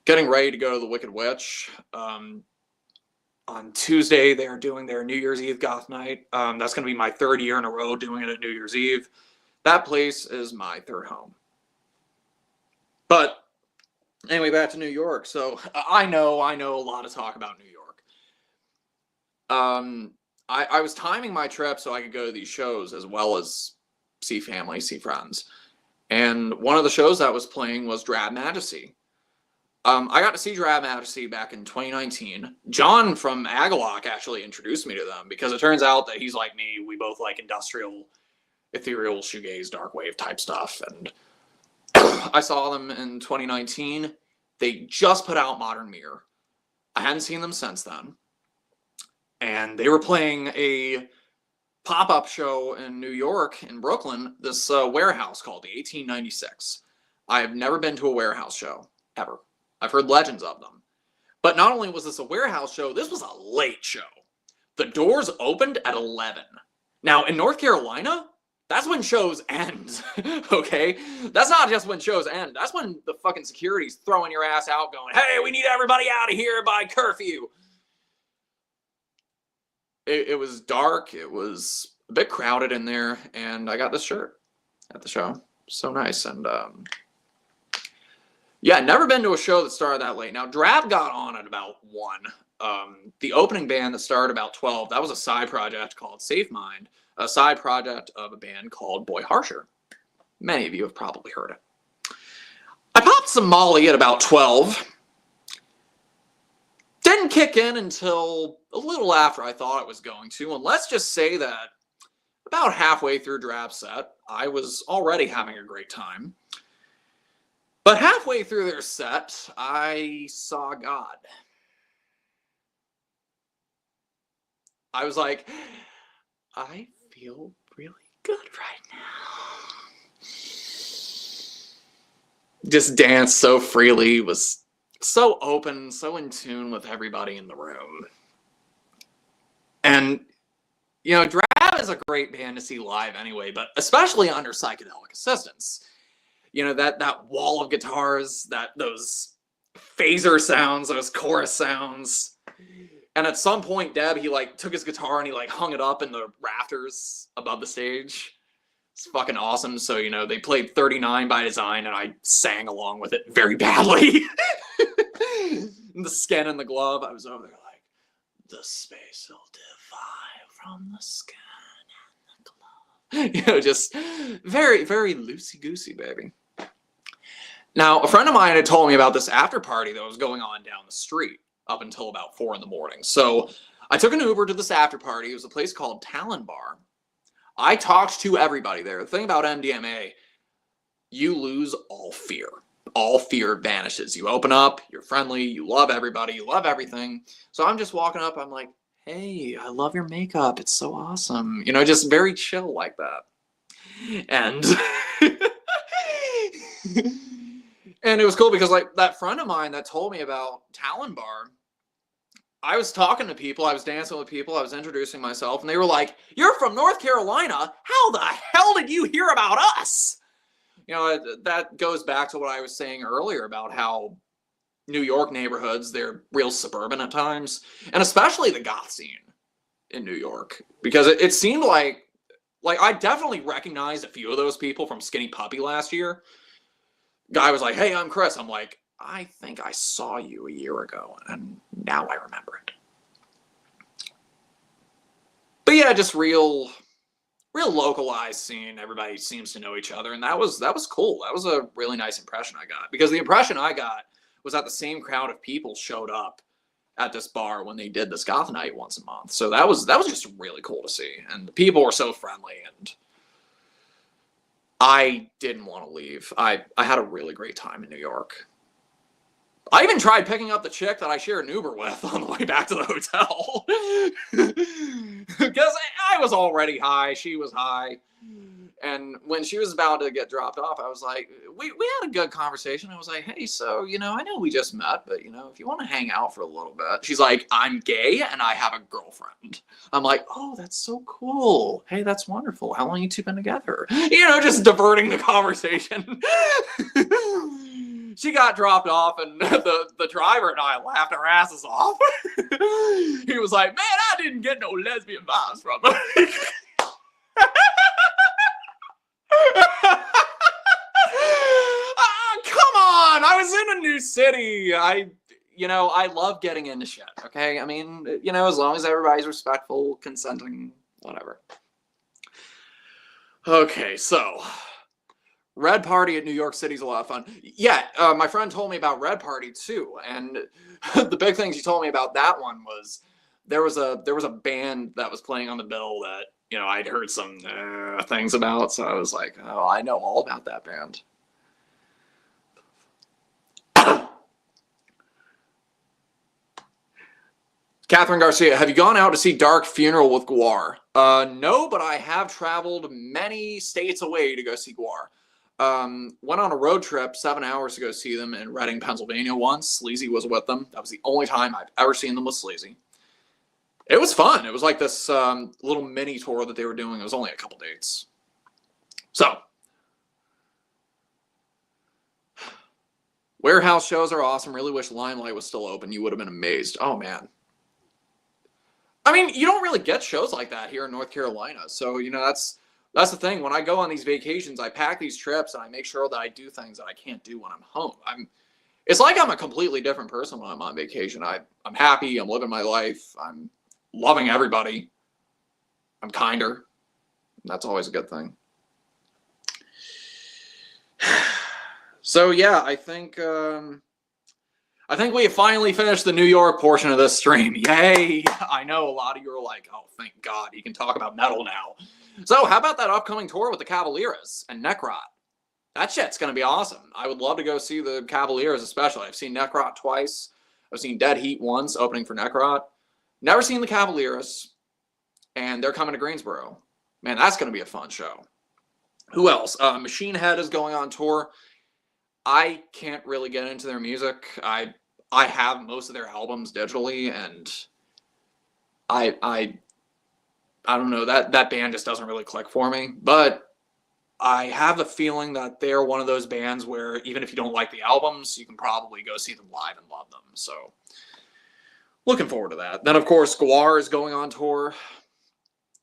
Getting ready to go to the Wicked Witch. On Tuesday, they are doing their New Year's Eve goth night. That's going to be my 3rd year in a row doing it at New Year's Eve. That place is my 3rd home. But anyway, back to New York. So I know a lot of talk about New York. I was timing my trip so I could go to these shows as well as see family, see friends. And one of the shows that was playing was Drab Majesty. I got to see Drab Majesty back in 2019. John from Agalock actually introduced me to them because it turns out that he's like me. We both like industrial, ethereal, shoegaze, dark wave type stuff. And I saw them in 2019. They just put out Modern Mirror. I hadn't seen them since then. And they were playing a pop-up show in New York, in Brooklyn, this warehouse called the 1896. I have never been to a warehouse show, ever. I've heard legends of them. But not only was this a warehouse show, this was a late show. The doors opened at 11. Now, in North Carolina, that's when shows end, okay? That's not just when shows end. That's when the fucking security's throwing your ass out going, hey, we need everybody out of here by curfew. It was dark. It was a bit crowded in there. And I got this shirt at the show. So nice. And yeah, never been to a show that started that late. Now, Drab got on at about 1. The opening band that started about 12, that was a side project called Safe Mind, a side project of a band called Boy Harsher. Many of you have probably heard it. I popped some Molly at about 12. Didn't kick in until a little after I thought it was going to. And let's just say that about halfway through Drab's set, I was already having a great time. But halfway through their set, I saw God. I was like, I feel really good right now. Just danced so freely, was so open, so in tune with everybody in the room. And, you know, Drab is a great band to see live anyway, but especially under psychedelic assistance. You know, that wall of guitars, those phaser sounds, those chorus sounds. And at some point, Deb, he like took his guitar and he like hung it up in the rafters above the stage. It's fucking awesome. So, you know, they played 39 by design and I sang along with it very badly. The skin and the glove, I was over there like, the space will divide from the skin and the glove. You know, just very, very loosey-goosey, baby. Now, a friend of mine had told me about this after party that was going on down the street up until about 4 in the morning. So I took an Uber to this after party. It was a place called Talon Bar. I talked to everybody there. The thing about MDMA, you lose all fear. All fear vanishes. You open up, you're friendly, you love everybody, you love everything. So I'm just walking up, I'm like, hey, I love your makeup. It's so awesome. You know, just very chill like that. And and it was cool because like that friend of mine that told me about Talon Bar, I was talking to people, I was dancing with people, I was introducing myself, and they were like, you're from North Carolina? How the hell did you hear about us? You know, that goes back to what I was saying earlier about how New York neighborhoods, they're real suburban at times, and especially the goth scene in New York, because it seemed like I definitely recognized a few of those people from Skinny Puppy last year. Guy was like, hey, I'm Chris. I'm like, I think I saw you a year ago, and now I remember it. But yeah, just real localized scene. Everybody seems to know each other, and that was cool. That was a really nice impression I got, because the impression I got was that the same crowd of people showed up at this bar when they did this goth night once a month. So that was just really cool to see, and the people were so friendly, and I didn't want to leave. I had a really great time in New York. I even tried picking up the chick that I shared an Uber with on the way back to the hotel. Because I was already high, she was high. And when she was about to get dropped off, I was like, we had a good conversation. I was like, hey, so, you know, I know we just met, but, you know, if you want to hang out for a little bit. She's like, I'm gay and I have a girlfriend. I'm like, oh, that's so cool. Hey, that's wonderful. How long you two been together? You know, just diverting the conversation. She got dropped off, and the driver and I laughed our asses off. He was like, man, I didn't get no lesbian vibes from her. Come on, I was in a new city. I love getting into shit, okay? I mean, you know, as long as everybody's respectful, consenting, whatever. Okay, so Red Party at New York City is a lot of fun. Yeah, my friend told me about Red Party too, and the big thing she told me about that one was there was a band that was playing on the bill that, you know, I'd heard some things about, so I was like, oh, I know all about that band. Catherine Garcia, have you gone out to see Dark Funeral with Guar? No, but I have traveled many states away to go see Guar. Went on a road trip 7 hours to go see them in Reading, Pennsylvania once. Sleazy was with them. That was the only time I've ever seen them with Sleazy. It was fun. It was like this little mini tour that they were doing. It was only a couple dates. So, warehouse shows are awesome. Really wish Limelight was still open. You would have been amazed. Oh, man. I mean, you don't really get shows like that here in North Carolina. So, you know, that's the thing. When I go on these vacations, I pack these trips and I make sure that I do things that I can't do when I'm home. It's like I'm a completely different person when I'm on vacation. I'm happy. I'm living my life. I'm loving everybody. I'm kinder. That's always a good thing. So yeah, I think we have finally finished the New York portion of this stream. Yay! I know a lot of you are like, oh, thank God, you can talk about metal now. So how about that upcoming tour with the Cavalieras and Necrot? That shit's going to be awesome. I would love to go see the Cavalieras especially. I've seen Necrot twice. I've seen Dead Heat once, opening for Necrot. Never seen the Cavalieras, and they're coming to Greensboro. Man, that's going to be a fun show. Who else? Machine Head is going on tour. I can't really get into their music. I I have most of their albums digitally, and I don't know, that band just doesn't really click for me. But I have a feeling that they're one of those bands where even if you don't like the albums, you can probably go see them live and love them. So looking forward to that. Then, of course, Gwar is going on tour.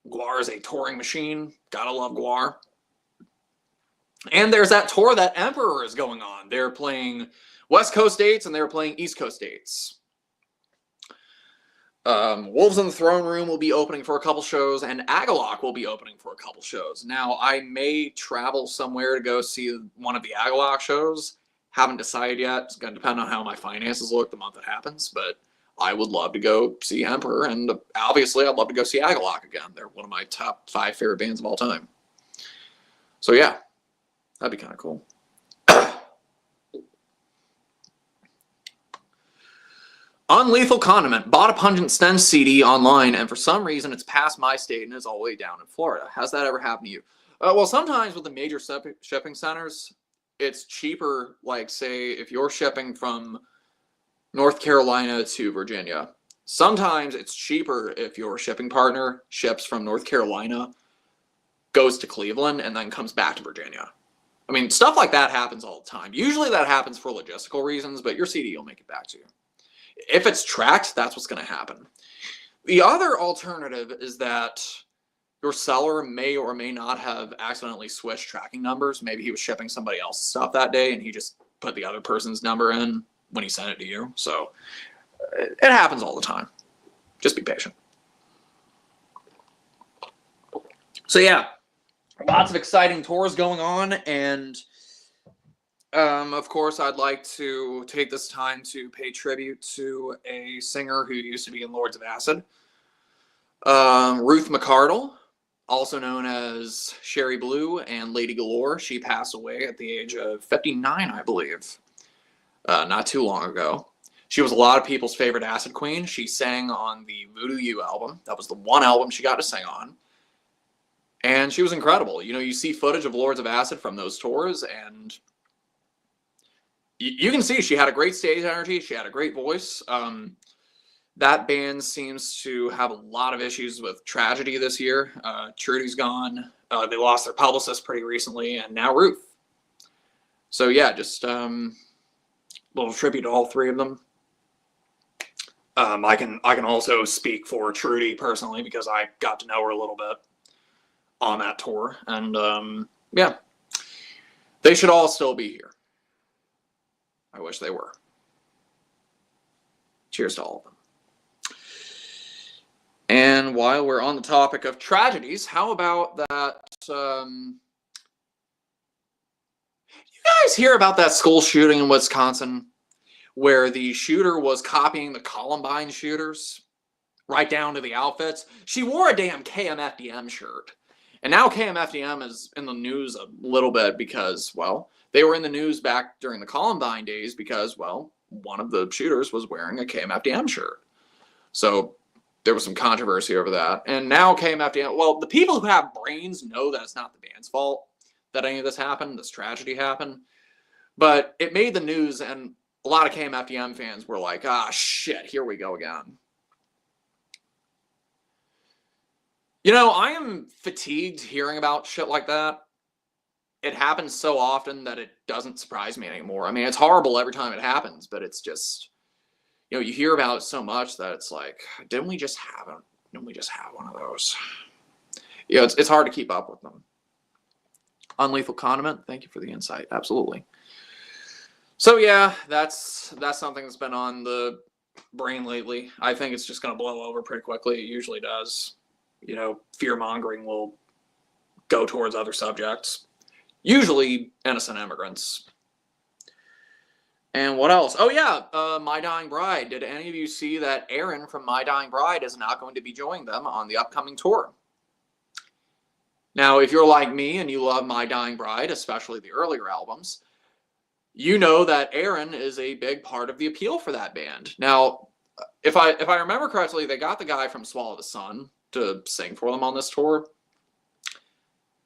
Gwar is a touring machine. Gotta love Gwar. And there's that tour that Emperor is going on. They're playing West Coast dates and they're playing East Coast dates. Wolves in the Throne Room will be opening for a couple shows, and Agalloch will be opening for a couple shows. Now, I may travel somewhere to go see one of the Agalloch shows. Haven't decided yet. It's going to depend on how my finances look the month it happens, but I would love to go see Emperor, and obviously I'd love to go see Agalloch again. They're one of my top 5 favorite bands of all time. So yeah, that'd be kind of cool. Unlethal Condiment bought a Pungent Stench CD online, and for some reason it's past my state and is all the way down in Florida. Has that ever happened to you? Well, sometimes with the major shipping centers, it's cheaper, like say if you're shipping from North Carolina to Virginia. Sometimes it's cheaper if your shipping partner ships from North Carolina, goes to Cleveland, and then comes back to Virginia. I mean, stuff like that happens all the time. Usually that happens for logistical reasons, but your CD will make it back to you. If it's tracked, that's what's going to happen. The other alternative is that your seller may or may not have accidentally switched tracking numbers. Maybe he was shipping somebody else's stuff that day and he just put the other person's number in when he sent it to you. So it happens all the time. Just be patient. So yeah, lots of exciting tours going on, and of course, I'd like to take this time to pay tribute to a singer who used to be in Lords of Acid. Ruth McCardle, also known as Sherry Blue and Lady Galore. She passed away at the age of 59, I believe, not too long ago. She was a lot of people's favorite Acid Queen. She sang on the Voodoo You album. That was the one album she got to sing on. And she was incredible. You know, you see footage of Lords of Acid from those tours, and you can see she had a great stage energy. She had a great voice. That band seems to have a lot of issues with tragedy this year. Trudy's gone. They lost their publicist pretty recently, and now Ruth. So yeah, just a little tribute to all 3 of them. I can also speak for Trudy personally because I got to know her a little bit on that tour, and yeah, they should all still be here. I wish they were. Cheers to all of them. And while we're on the topic of tragedies, how about that, you guys hear about that school shooting in Wisconsin where the shooter was copying the Columbine shooters right down to the outfits? She wore a damn KMFDM shirt. And now KMFDM is in the news a little bit because, well, they were in the news back during the Columbine days because, well, one of the shooters was wearing a KMFDM shirt. So there was some controversy over that. And now KMFDM, well, the people who have brains know that it's not the band's fault that any of this happened, this tragedy happened. But it made the news, and a lot of KMFDM fans were like, ah, shit, here we go again. You know, I am fatigued hearing about shit like that. It happens so often that it doesn't surprise me anymore. I mean, it's horrible every time it happens, but it's just, you know, you hear about it so much that it's like, didn't we just have one of those? You know, it's hard to keep up with them. Unlethal Condiment, thank you for the insight. Absolutely. So yeah, that's something that's been on the brain lately. I think it's just going to blow over pretty quickly. It usually does. You know, fear-mongering will go towards other subjects. Usually innocent immigrants. And what else? Oh yeah, My Dying Bride. Did any of you see that Aaron from My Dying Bride is not going to be joining them on the upcoming tour? Now, if you're like me and you love My Dying Bride, especially the earlier albums, you know that Aaron is a big part of the appeal for that band. Now, if I remember correctly, they got the guy from Swallow the Sun to sing for them on this tour.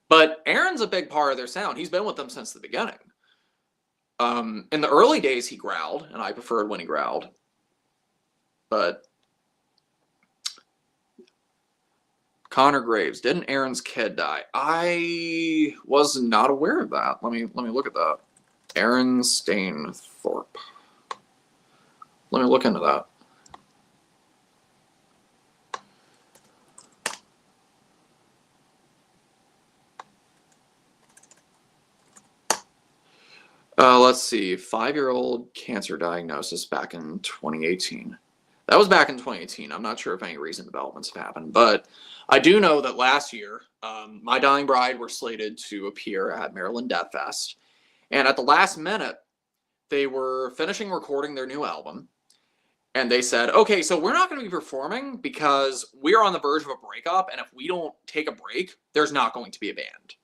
But Aaron's a big part of their sound. He's been with them since the beginning. In the early days, he growled, and I preferred when he growled. But Connor Graves, didn't Aaron's kid die? I was not aware of that. Let me look at that. Aaron Stainthorpe. Let me look into that. Let's see. 5-year-old cancer diagnosis back in 2018. That was back in 2018. I'm not sure if any recent developments have happened, but I do know that last year, My Dying Bride were slated to appear at Maryland Death Fest. And at the last minute, they were finishing recording their new album. And they said, okay, so we're not going to be performing because we're on the verge of a breakup. And if we don't take a break, there's not going to be a band.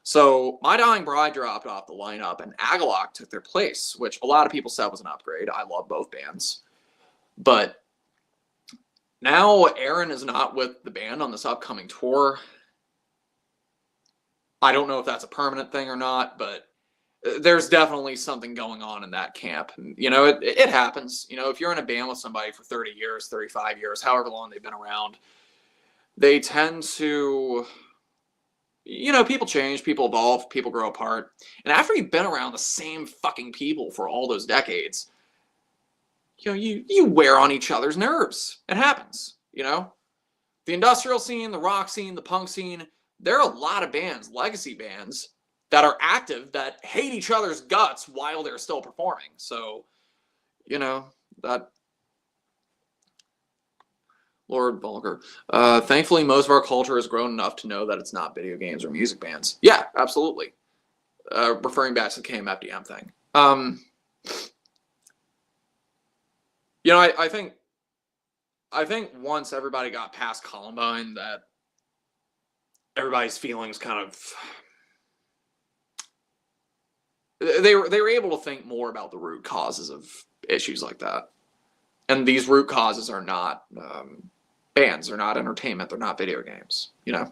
So My Dying Bride dropped off the lineup and Adelle took their place, which a lot of people said was an upgrade. I love both bands. But now Aaron is not with the band on this upcoming tour. I don't know if that's a permanent thing or not, but there's definitely something going on in that camp. You know, it happens. You know, if you're in a band with somebody for 30 years, 35 years, however long they've been around, they tend to... You know, people change, people evolve, people grow apart. And after you've been around the same fucking people for all those decades, you know, you wear on each other's nerves. It happens, you know? The industrial scene, the rock scene, the punk scene, there are a lot of bands, legacy bands, that are active that hate each other's guts while they're still performing. So, you know, that... Lord Vulgar. Thankfully, most of our culture has grown enough to know that it's not video games or music bands. Yeah, absolutely. Referring back to the KMFDM thing. You know, I think once everybody got past Columbine, that everybody's feelings kind of... They were able to think more about the root causes of issues like that. And these root causes are not... bands, they're not entertainment, they're not video games, you know.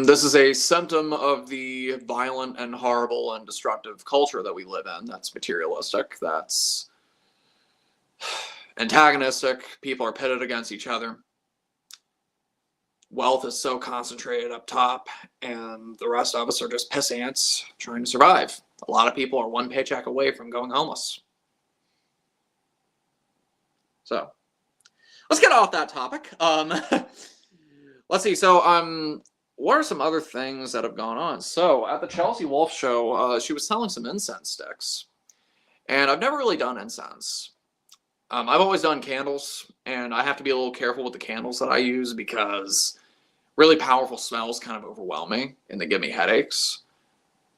This is a symptom of the violent and horrible and destructive culture that we live in. That's materialistic, that's antagonistic, people are pitted against each other. Wealth is so concentrated up top, and the rest of us are just piss ants trying to survive. A lot of people are one paycheck away from going homeless. So... let's get off that topic. Let's see. So, what are some other things that have gone on? So, at the Chelsea Wolf show, she was selling some incense sticks. And I've never really done incense. I've always done candles, and I have to be a little careful with the candles that I use because really powerful smells kind of overwhelm me, and they give me headaches.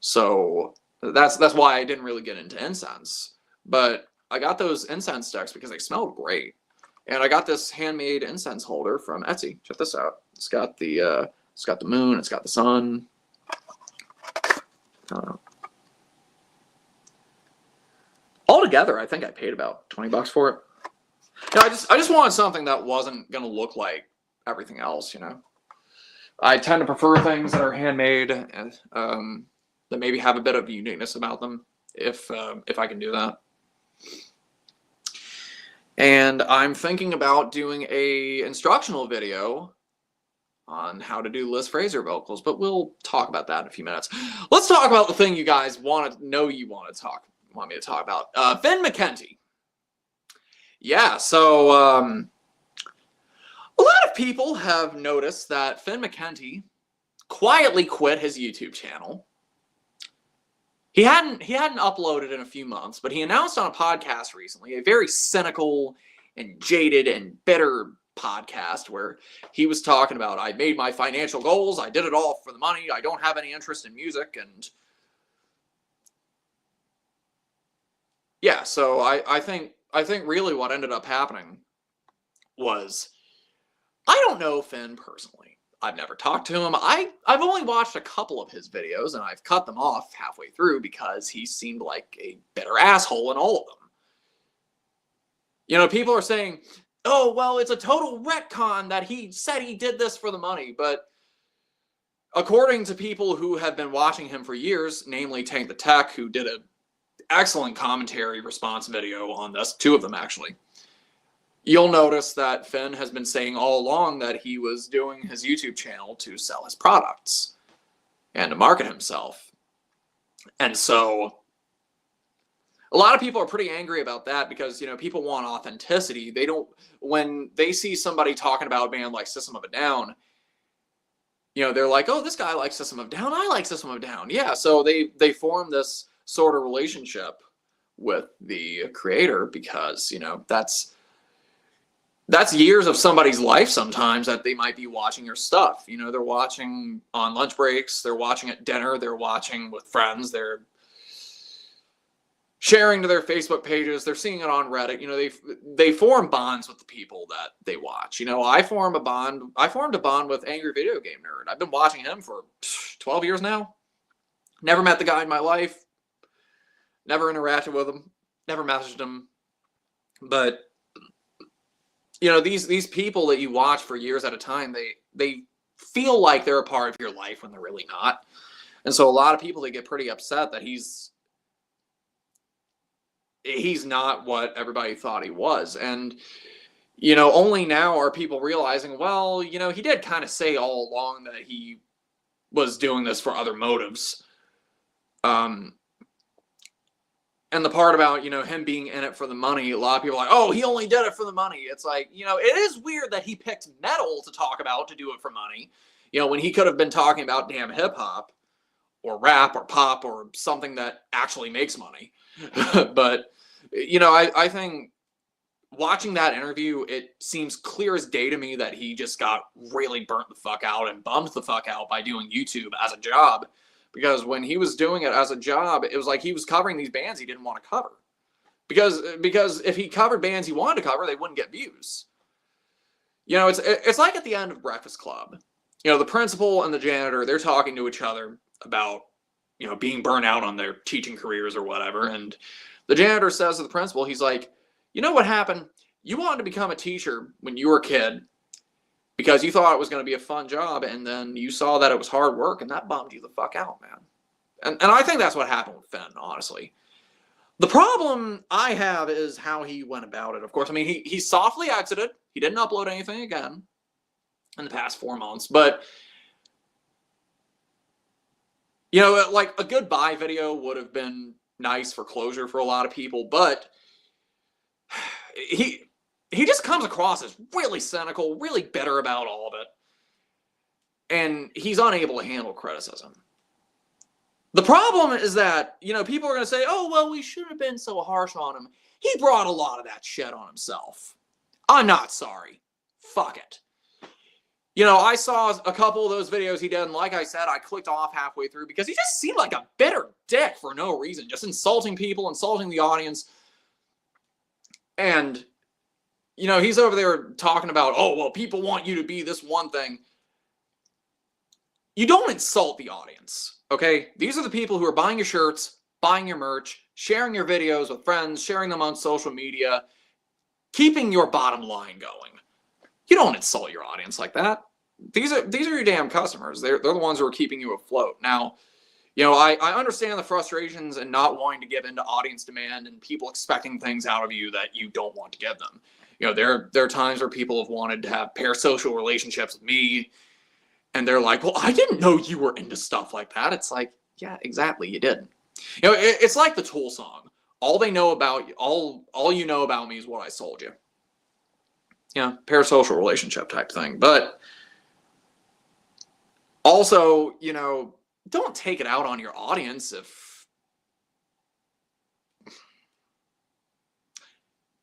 So, that's why I didn't really get into incense. But I got those incense sticks because they smelled great. And I got this handmade incense holder from Etsy. Check this out. It's got the moon. It's got the sun. Altogether, I think I paid about $20 for it. You know, I just wanted something that wasn't gonna look like everything else. You know, I tend to prefer things that are handmade and that maybe have a bit of uniqueness about them. If I can do that. And I'm thinking about doing a instructional video on how to do Liz Fraser vocals, but we'll talk about that in a few minutes. Let's talk about the thing you guys want me to talk about. Finn McKenty. Yeah, so a lot of people have noticed that Finn McKenty quietly quit his YouTube channel. He hadn't uploaded in a few months, but he announced on a podcast recently, a very cynical and jaded and bitter podcast where he was talking about, I made my financial goals, I did it all for the money, I don't have any interest in music, and yeah, so I think really what ended up happening was, I don't know Finn personally. I've never talked to him. I've only watched a couple of his videos, and I've cut them off halfway through because he seemed like a bitter asshole in all of them. You know, people are saying, oh, well, it's a total retcon that he said he did this for the money, but according to people who have been watching him for years, namely Tank the Tech, who did an excellent commentary response video on this, 2 of them actually, you'll notice that Finn has been saying all along that he was doing his YouTube channel to sell his products and to market himself. And so a lot of people are pretty angry about that because, you know, people want authenticity. They don't, when they see somebody talking about a band like System of a Down, you know, they're like, oh, this guy likes System of a Down, I like System of a Down. Yeah, so they form this sort of relationship with the creator because, you know, that's years of somebody's life sometimes that they might be watching your stuff. You know, they're watching on lunch breaks, they're watching at dinner, they're watching with friends, they're sharing to their Facebook pages, they're seeing it on Reddit. You know, they form bonds with the people that they watch. You know, I formed a bond with Angry Video Game Nerd. I've been watching him for 12 years now. Never met the guy in my life. Never interacted with him. Never messaged him. But you know, these people that you watch for years at a time, they feel like they're a part of your life when they're really not. And so a lot of people, they get pretty upset that he's not what everybody thought he was. And, you know, only now are people realizing, well, you know, he did kind of say all along that he was doing this for other motives. And the part about, you know, him being in it for the money, a lot of people are like, oh, he only did it for the money. It's like, you know, it is weird that he picked metal to talk about to do it for money. You know, when he could have been talking about damn hip hop or rap or pop or something that actually makes money. But, you know, I think watching that interview, it seems clear as day to me that he just got really burnt the fuck out and bummed the fuck out by doing YouTube as a job. Because when he was doing it as a job, it was like he was covering these bands he didn't want to cover. Because if he covered bands he wanted to cover, they wouldn't get views. You know, it's like at the end of Breakfast Club. You know, the principal and the janitor, they're talking to each other about, you know, being burnt out on their teaching careers or whatever. And the janitor says to the principal, he's like, you know what happened? You wanted to become a teacher when you were a kid because you thought it was going to be a fun job, and then you saw that it was hard work, and that bummed you the fuck out, man. And I think that's what happened with Finn, honestly. The problem I have is how he went about it. Of course, I mean, he softly exited. He didn't upload anything again in the past 4 months. But, you know, like a goodbye video would have been nice for closure for a lot of people. But he just comes across as really cynical, really bitter about all of it. And he's unable to handle criticism. The problem is that, you know, people are going to say, oh, well, we shouldn't have been so harsh on him. He brought a lot of that shit on himself. I'm not sorry. Fuck it. You know, I saw a couple of those videos he did, and like I said, I clicked off halfway through because he just seemed like a bitter dick for no reason. Just insulting people, insulting the audience. And, you know, he's over there talking about, oh, well, people want you to be this one thing. You don't insult the audience, okay? These are the people who are buying your shirts, buying your merch, sharing your videos with friends, sharing them on social media, keeping your bottom line going. You don't insult your audience like that. These are your damn customers. They're the ones who are keeping you afloat. Now, you know, I understand the frustrations and not wanting to give in to audience demand and people expecting things out of you that you don't want to give them. You know, there are times where people have wanted to have parasocial relationships with me, and they're like, well, I didn't know you were into stuff like that. It's like, yeah, exactly, you didn't. You know, it's like the Tool song. All they know about you, all you know about me is what I sold you. Yeah, parasocial relationship type thing. But also, you know, don't take it out on your audience if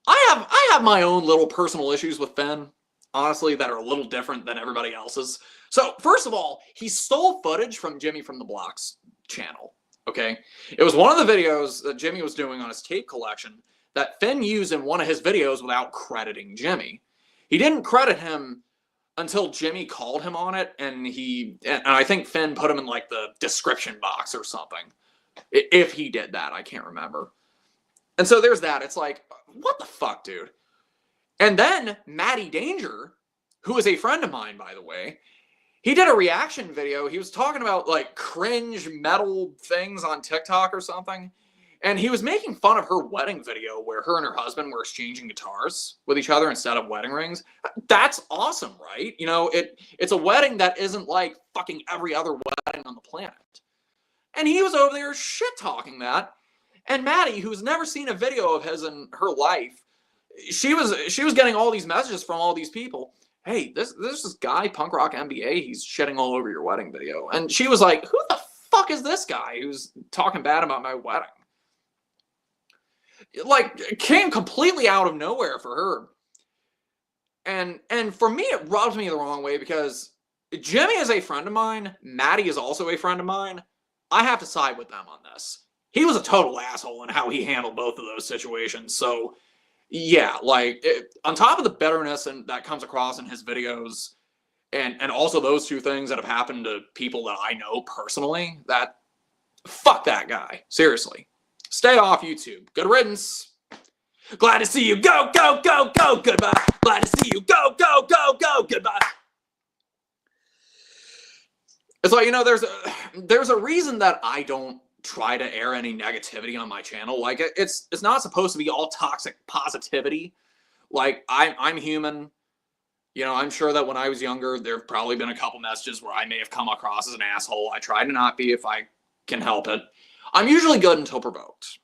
I have my own little personal issues with Finn, honestly, that are a little different than everybody else's. So, first of all, he stole footage from Jimmy from the Block's channel, okay? It was one of the videos that Jimmy was doing on his tape collection that Finn used in one of his videos without crediting Jimmy. He didn't credit him until Jimmy called him on it, and I think Finn put him in, like, the description box or something. If he did that, I can't remember. And so there's that. It's like, what the fuck, dude? And then Matty Danger, who is a friend of mine, by the way, he did a reaction video. He was talking about like cringe metal things on TikTok or something. And he was making fun of her wedding video where her and her husband were exchanging guitars with each other instead of wedding rings. That's awesome, right? You know, it's a wedding that isn't like fucking every other wedding on the planet. And he was over there shit-talking that. And Maddie, who's never seen a video of his in her life, she was getting all these messages from all these people. Hey, there's this guy, Punk Rock MBA, he's shitting all over your wedding video. And she was like, who the fuck is this guy who's talking bad about my wedding? Like, it came completely out of nowhere for her. And for me, it rubs me the wrong way because Jimmy is a friend of mine. Maddie is also a friend of mine. I have to side with them on this. He was a total asshole in how he handled both of those situations. So, yeah, like, on top of the bitterness that comes across in his videos, and also those two things that have happened to people that I know personally, fuck that guy. Seriously. Stay off YouTube. Good riddance. Glad to see you. Go, go, go, go. Goodbye. Glad to see you. Go, go, go, go. Goodbye. It's like, you know, there's a reason that I don't try to air any negativity on my channel. Like, it's not supposed to be all toxic positivity. Like, I'm human. You know, I'm sure that when I was younger, there have probably been a couple messages where I may have come across as an asshole. I try to not be if I can help it. I'm usually good until provoked.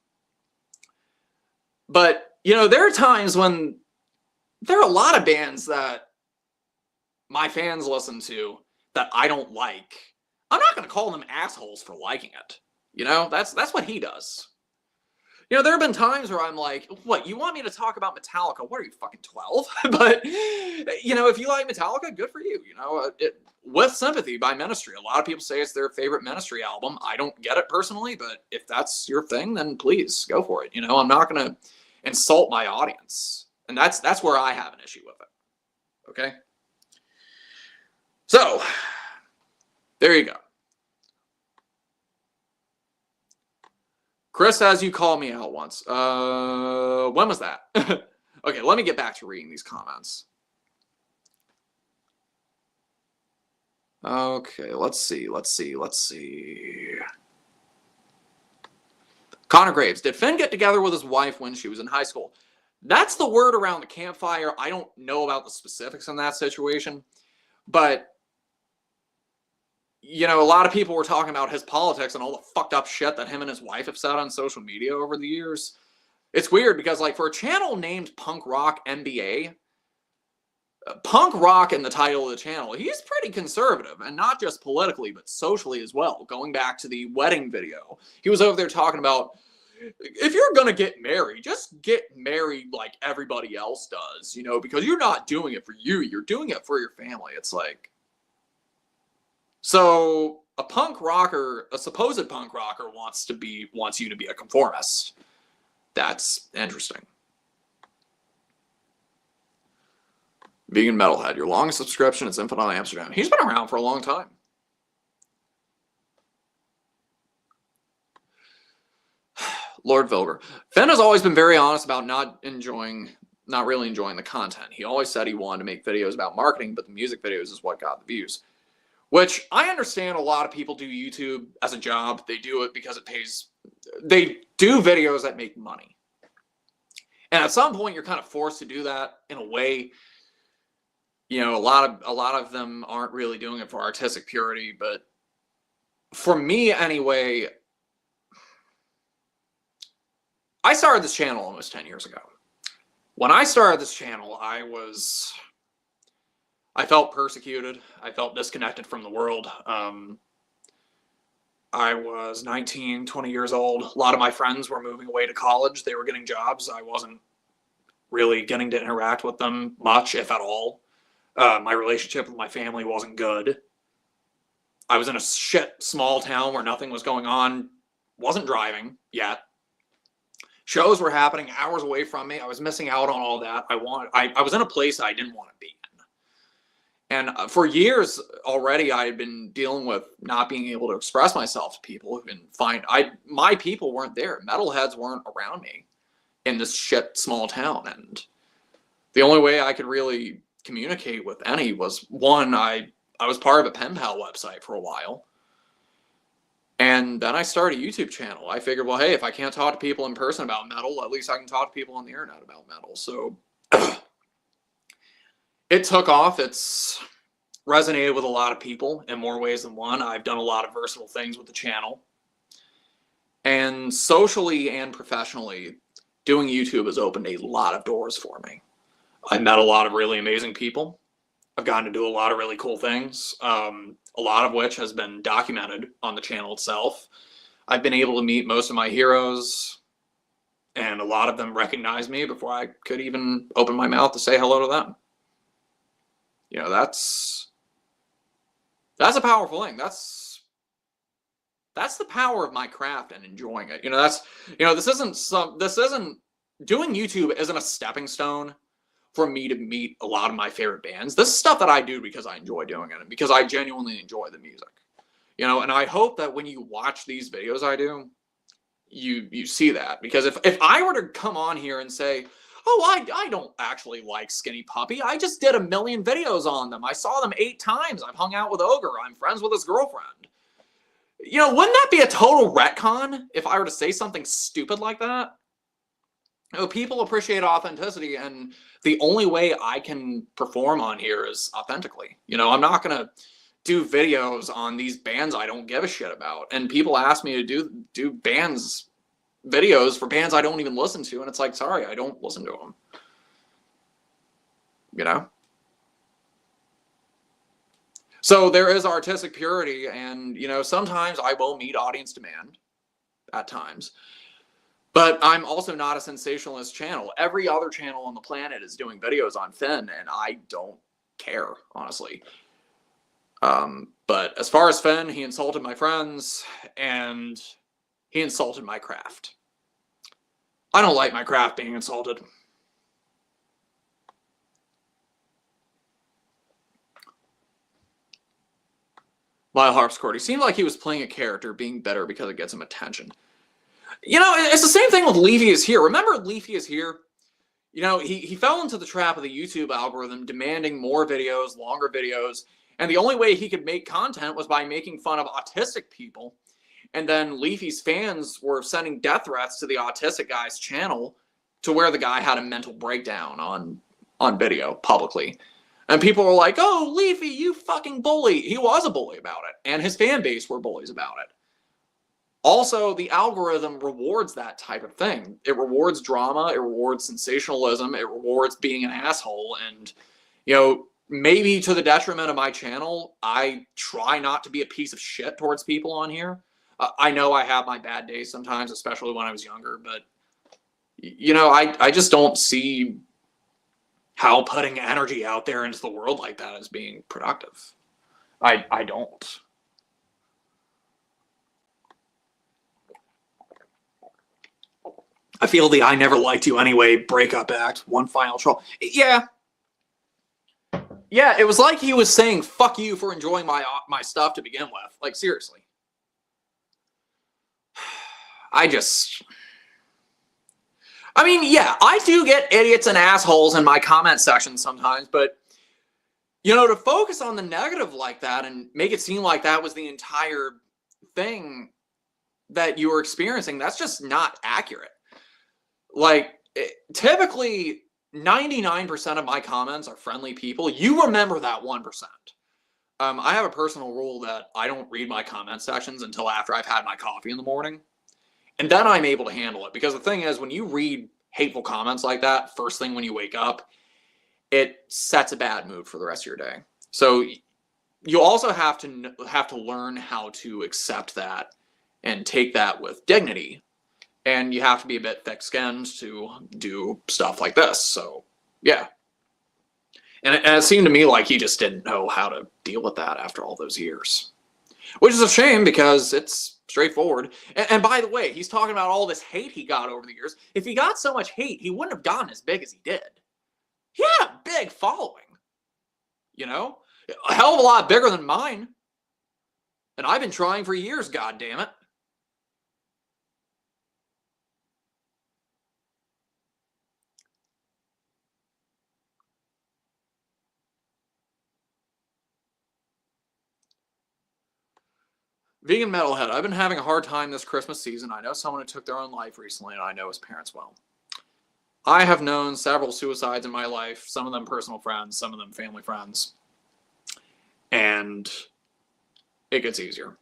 But, you know, there are times when there are a lot of bands that my fans listen to that I don't like. I'm not going to call them assholes for liking it. You know, that's what he does. You know, there have been times where I'm like, what, you want me to talk about Metallica? What are you, fucking 12? But, you know, if you like Metallica, good for you. You know, With Sympathy by Ministry. A lot of people say it's their favorite Ministry album. I don't get it personally, but if that's your thing, then please go for it. You know, I'm not going to insult my audience. And that's where I have an issue with it. Okay? So, there you go. Chris says you called me out once. When was that? Okay, let me get back to reading these comments. Okay, let's see. Connor Graves, did Finn get together with his wife when she was in high school? That's the word around the campfire. I don't know about the specifics in that situation, but you know, a lot of people were talking about his politics and all the fucked up shit that him and his wife have said on social media over the years. It's weird because, like, for a channel named Punk Rock MBA, Punk Rock in the title of the channel, he's pretty conservative, and not just politically, but socially as well. Going back to the wedding video, he was over there talking about, if you're going to get married, just get married like everybody else does, you know, because you're not doing it for you, you're doing it for your family. It's like, so a punk rocker, a supposed punk rocker wants you to be a conformist. That's interesting. Vegan Metalhead, your longest subscription is Infidel Amsterdam. He's been around for a long time. Lord Vilger. Finn has always been very honest about not really enjoying the content. He always said he wanted to make videos about marketing, but the music videos is what got the views. Which I understand a lot of people do YouTube as a job. They do it because it pays. They do videos that make money. And at some point, you're kind of forced to do that in a way. You know, a lot of them aren't really doing it for artistic purity. But for me, anyway, I started this channel almost 10 years ago. When I started this channel, I felt persecuted. I felt disconnected from the world. I was 19, 20 years old. A lot of my friends were moving away to college. They were getting jobs. I wasn't really getting to interact with them much, if at all. My relationship with my family wasn't good. I was in a shit small town where nothing was going on. Wasn't driving yet. Shows were happening hours away from me. I was missing out on all that. I was in a place I didn't want to be in. And for years already, I had been dealing with not being able to express myself to people and my people weren't there. Metalheads weren't around me in this shit small town. And the only way I could really communicate with any was, one, I I was part of a pen pal website for a while. And then I started a YouTube channel. I figured, well, hey, if I can't talk to people in person about metal, at least I can talk to people on the internet about metal. So it took off. It's resonated with a lot of people in more ways than one. I've done a lot of versatile things with the channel. And socially and professionally, doing YouTube has opened a lot of doors for me. I met a lot of really amazing people. I've gotten to do a lot of really cool things, a lot of which has been documented on the channel itself. I've been able to meet most of my heroes, and a lot of them recognize me before I could even open my mouth to say hello to them. You know, that's a powerful thing. That's the power of my craft and enjoying it. You know, this isn't doing YouTube isn't a stepping stone for me to meet a lot of my favorite bands. This is stuff that I do because I enjoy doing it and because I genuinely enjoy the music. You know, and I hope that when you watch these videos I do, you see that. Because if I were to come on here and say, oh, I don't actually like Skinny Puppy, I just did 1 million videos on them, I saw them 8 times, I've hung out with Ogre, I'm friends with his girlfriend. You know, wouldn't that be a total retcon if I were to say something stupid like that? You know, people appreciate authenticity, and the only way I can perform on here is authentically. You know, I'm not going to do videos on these bands I don't give a shit about. And people ask me to do videos for bands I don't even listen to, and it's like, sorry, I don't listen to them. You know? So there is artistic purity, and, you know, sometimes I will meet audience demand at times. But I'm also not a sensationalist channel. Every other channel on the planet is doing videos on Finn, and I don't care, honestly. But as far as Finn, he insulted my friends, and he insulted my craft. I don't like my craft being insulted. Lyle Harpsichord, he seemed like he was playing a character, being better because it gets him attention. You know, it's the same thing with Leafy is Here. Remember Leafy is Here? You know, he fell into the trap of the YouTube algorithm demanding more videos, longer videos, and the only way he could make content was by making fun of autistic people. And then Leafy's fans were sending death threats to the autistic guy's channel to where the guy had a mental breakdown on video publicly. And people were like, oh, Leafy, you fucking bully. He was a bully about it, and his fan base were bullies about it. Also, the algorithm rewards that type of thing. It rewards drama, it rewards sensationalism, it rewards being an asshole, and, you know, maybe to the detriment of my channel, I try not to be a piece of shit towards people on here. I know I have my bad days sometimes, especially when I was younger, but, you know, I just don't see how putting energy out there into the world like that is being productive. I don't. I feel the I never liked you anyway breakup act, one final troll. Yeah. Yeah, it was like he was saying, fuck you for enjoying my stuff to begin with. Like, seriously. I mean, yeah, I do get idiots and assholes in my comment section sometimes, but, you know, to focus on the negative like that and make it seem like that was the entire thing that you were experiencing, that's just not accurate. Like, typically 99% of my comments are friendly people. You remember that 1%. I have a personal rule that I don't read my comment sections until after I've had my coffee in the morning. And then I'm able to handle it. Because the thing is, when you read hateful comments like that first thing when you wake up, it sets a bad mood for the rest of your day. So you also have to learn how to accept that and take that with dignity. And you have to be a bit thick-skinned to do stuff like this. So, yeah. And it seemed to me like he just didn't know how to deal with that after all those years. Which is a shame because it's straightforward. And by the way, he's talking about all this hate he got over the years. If he got so much hate, he wouldn't have gotten as big as he did. He had a big following. You know? A hell of a lot bigger than mine. And I've been trying for years, goddammit. Vegan Metalhead, I've been having a hard time this Christmas season. I know someone who took their own life recently, and I know his parents well. I have known several suicides in my life, some of them personal friends, some of them family friends. And it gets easier.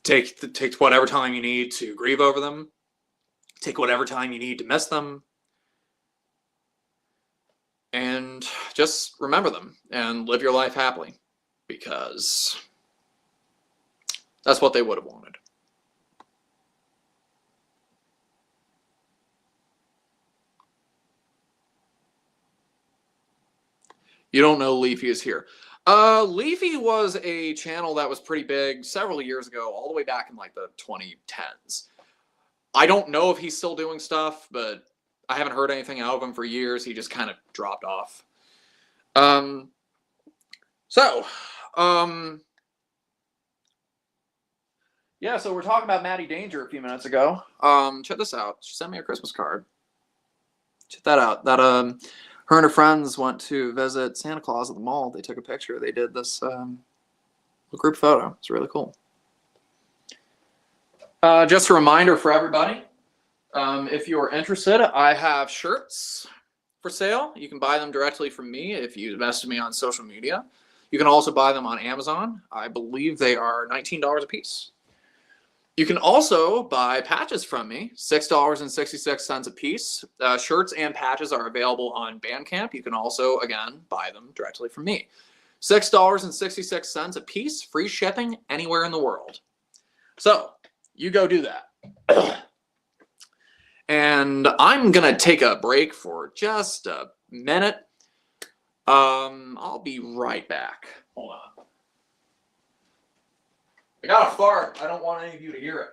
Take whatever time you need to grieve over them. Take whatever time you need to miss them. And just remember them and live your life happily, because that's what they would have wanted. You don't know Leafy is here. Leafy was a channel that was pretty big several years ago, all the way back in like the 2010s. I don't know if he's still doing stuff, but I haven't heard anything out of him for years. He just kind of dropped off. Yeah, so we're talking about Maddie Danger a few minutes ago. Check this out. She sent me a Christmas card. Check that out. That her and her friends went to visit Santa Claus at the mall. They took a picture. They did this group photo. It's really cool. Just a reminder for everybody, if you're interested, I have shirts for sale. You can buy them directly from me if you message me on social media. You can also buy them on Amazon. I believe they are $19 a piece. You can also buy patches from me, $6.66 a piece. Shirts and patches are available on Bandcamp. You can also, again, buy them directly from me. $6.66 a piece, free shipping anywhere in the world. So, you go do that. And I'm going to take a break for just a minute. I'll be right back. Hold on. I got a fart. I don't want any of you to hear it.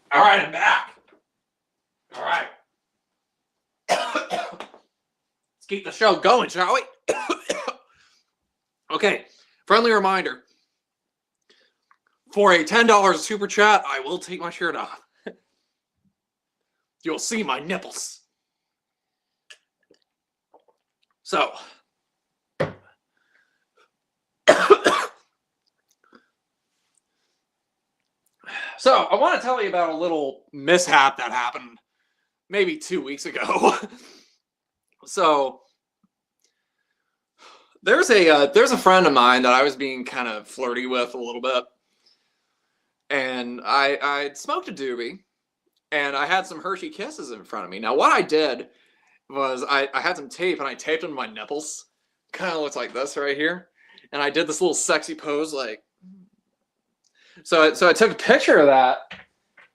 All right, I'm back. All right. Let's keep the show going, shall we? Okay, friendly reminder. For a $10 super chat, I will take my shirt off. You'll see my nipples. So. So, I want to tell you about a little mishap that happened maybe 2 weeks ago. So, there's a friend of mine that I was being kind of flirty with a little bit. And I smoked a doobie, and I had some Hershey Kisses in front of me. Now, what I did was I had some tape, and I taped them to my nipples. Kind of looks like this right here. And I did this little sexy pose, like. So I took a picture of that,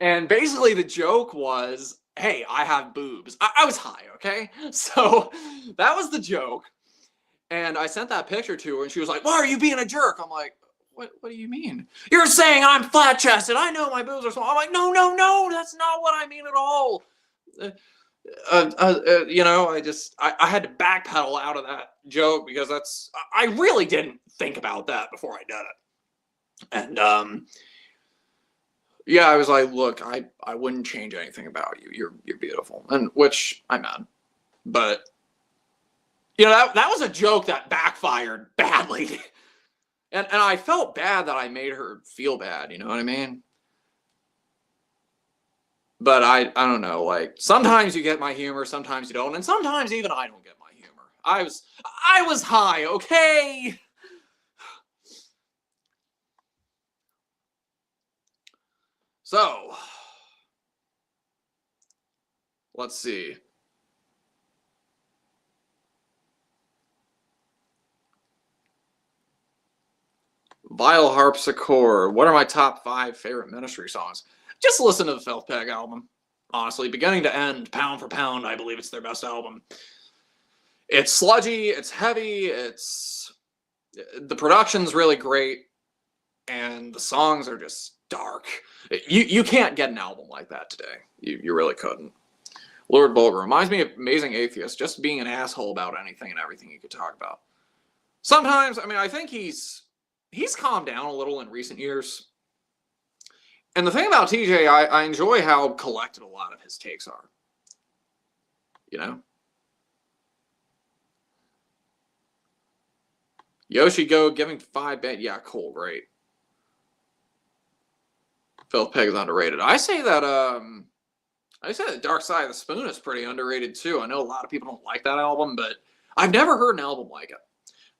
and basically the joke was, hey, I have boobs. I was high, okay? So that was the joke. And I sent that picture to her, and she was like, why are you being a jerk? I'm like, what do you mean? You're saying I'm flat-chested. I know my boobs are small. I'm like, no, that's not what I mean at all. You know, I had to backpedal out of that joke because I really didn't think about that before I did it. And yeah, I was like, look, I wouldn't change anything about you. You're beautiful, and which I meant, but you know that was a joke that backfired badly, and I felt bad that I made her feel bad. You know what I mean? But I don't know. Like sometimes you get my humor, sometimes you don't, and sometimes even I don't get my humor. I was high, okay. So, let's see. Vile Harpsichord. What are my top 5 favorite Ministry songs? Just listen to the Filth Peg album. Honestly, beginning to end, pound for pound, I believe it's their best album. It's sludgy, it's heavy, the production's really great, and the songs are just dark. You can't get an album like that today. You really couldn't. Lord Bulger reminds me of Amazing Atheist, just being an asshole about anything and everything you could talk about. Sometimes, I mean, I think he's calmed down a little in recent years. And the thing about TJ, I enjoy how collected a lot of his takes are. You know? Yoshi Go giving 5 bit. Yeah, cool, great. Filth Peg is underrated. I say that Dark Side of the Spoon is pretty underrated too. I know a lot of people don't like that album, but I've never heard an album like it.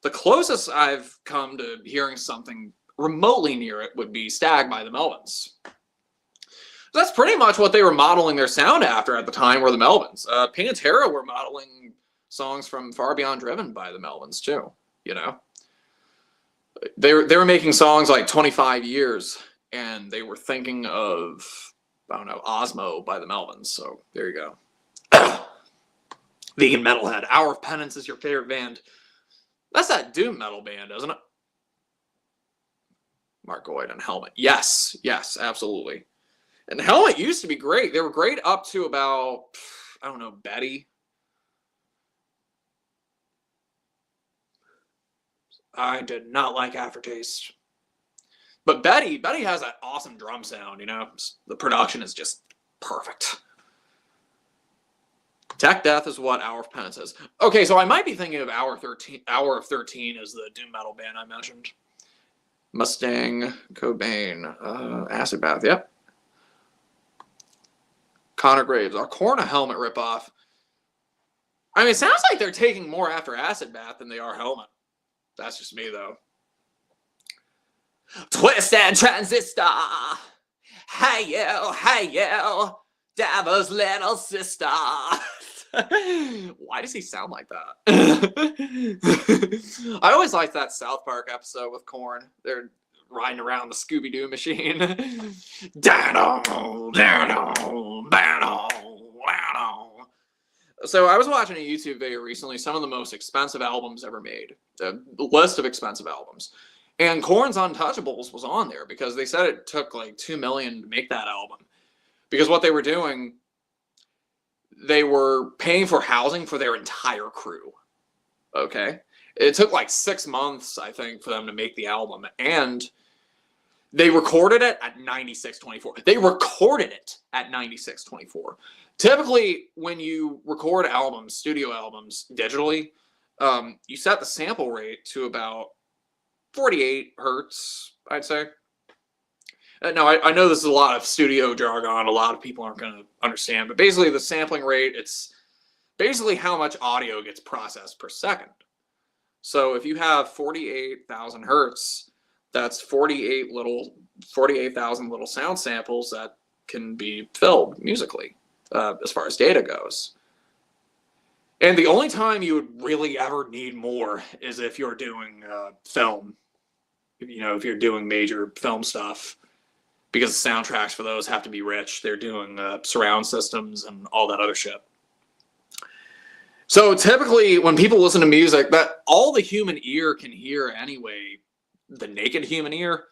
The closest I've come to hearing something remotely near it would be Stag by the Melvins. That's pretty much what they were modeling their sound after at the time, were the Melvins. Pantera were modeling songs from Far Beyond Driven by the Melvins too, you know? They were making songs like 25 Years, and they were thinking of, I don't know, Osmo by the Melvins, so there you go. Vegan Metalhead. Hour of Penance is your favorite band. That's that doom metal band, isn't it? Mark Goyd and Helmet. Yes, absolutely. And Helmet used to be great. They were great up to about, I don't know, Betty. I did not like Aftertaste. But Betty has that awesome drum sound, you know? The production is just perfect. Tech Death is what Hour of Penance is. Okay, so I might be thinking of Hour of 13 is the doom metal band I mentioned. Mustang, Cobain, Acid Bath, yep. Connor Graves, are Korn a Helmet ripoff? I mean, it sounds like they're taking more after Acid Bath than they are Helmet. That's just me, though. Twisted Transistor. Hey, you, Devil's little sister. Why does he sound like that? I always liked that South Park episode with Korn. They're riding around the Scooby-Doo machine. So I was watching a YouTube video recently, some of the most expensive albums ever made. The list of expensive albums. And Korn's Untouchables was on there because they said it took like $2 million to make that album. Because what they were doing, they were paying for housing for their entire crew. Okay? It took like 6 months, I think, for them to make the album. And they recorded it at 96.24. They recorded it at 96.24. Typically, when you record albums, studio albums, digitally, you set the sample rate to about 48 hertz, I'd say. Now, I know this is a lot of studio jargon. A lot of people aren't going to understand. But basically, the sampling rate, it's basically how much audio gets processed per second. So if you have 48,000 hertz, that's 48,000 little sound samples that can be filled musically, as far as data goes. And the only time you would really ever need more is if you're doing film. You know, if you're doing major film stuff. Because the soundtracks for those have to be rich. They're doing surround systems and all that other shit. So typically, when people listen to music, that all the human ear can hear anyway, the naked human ear,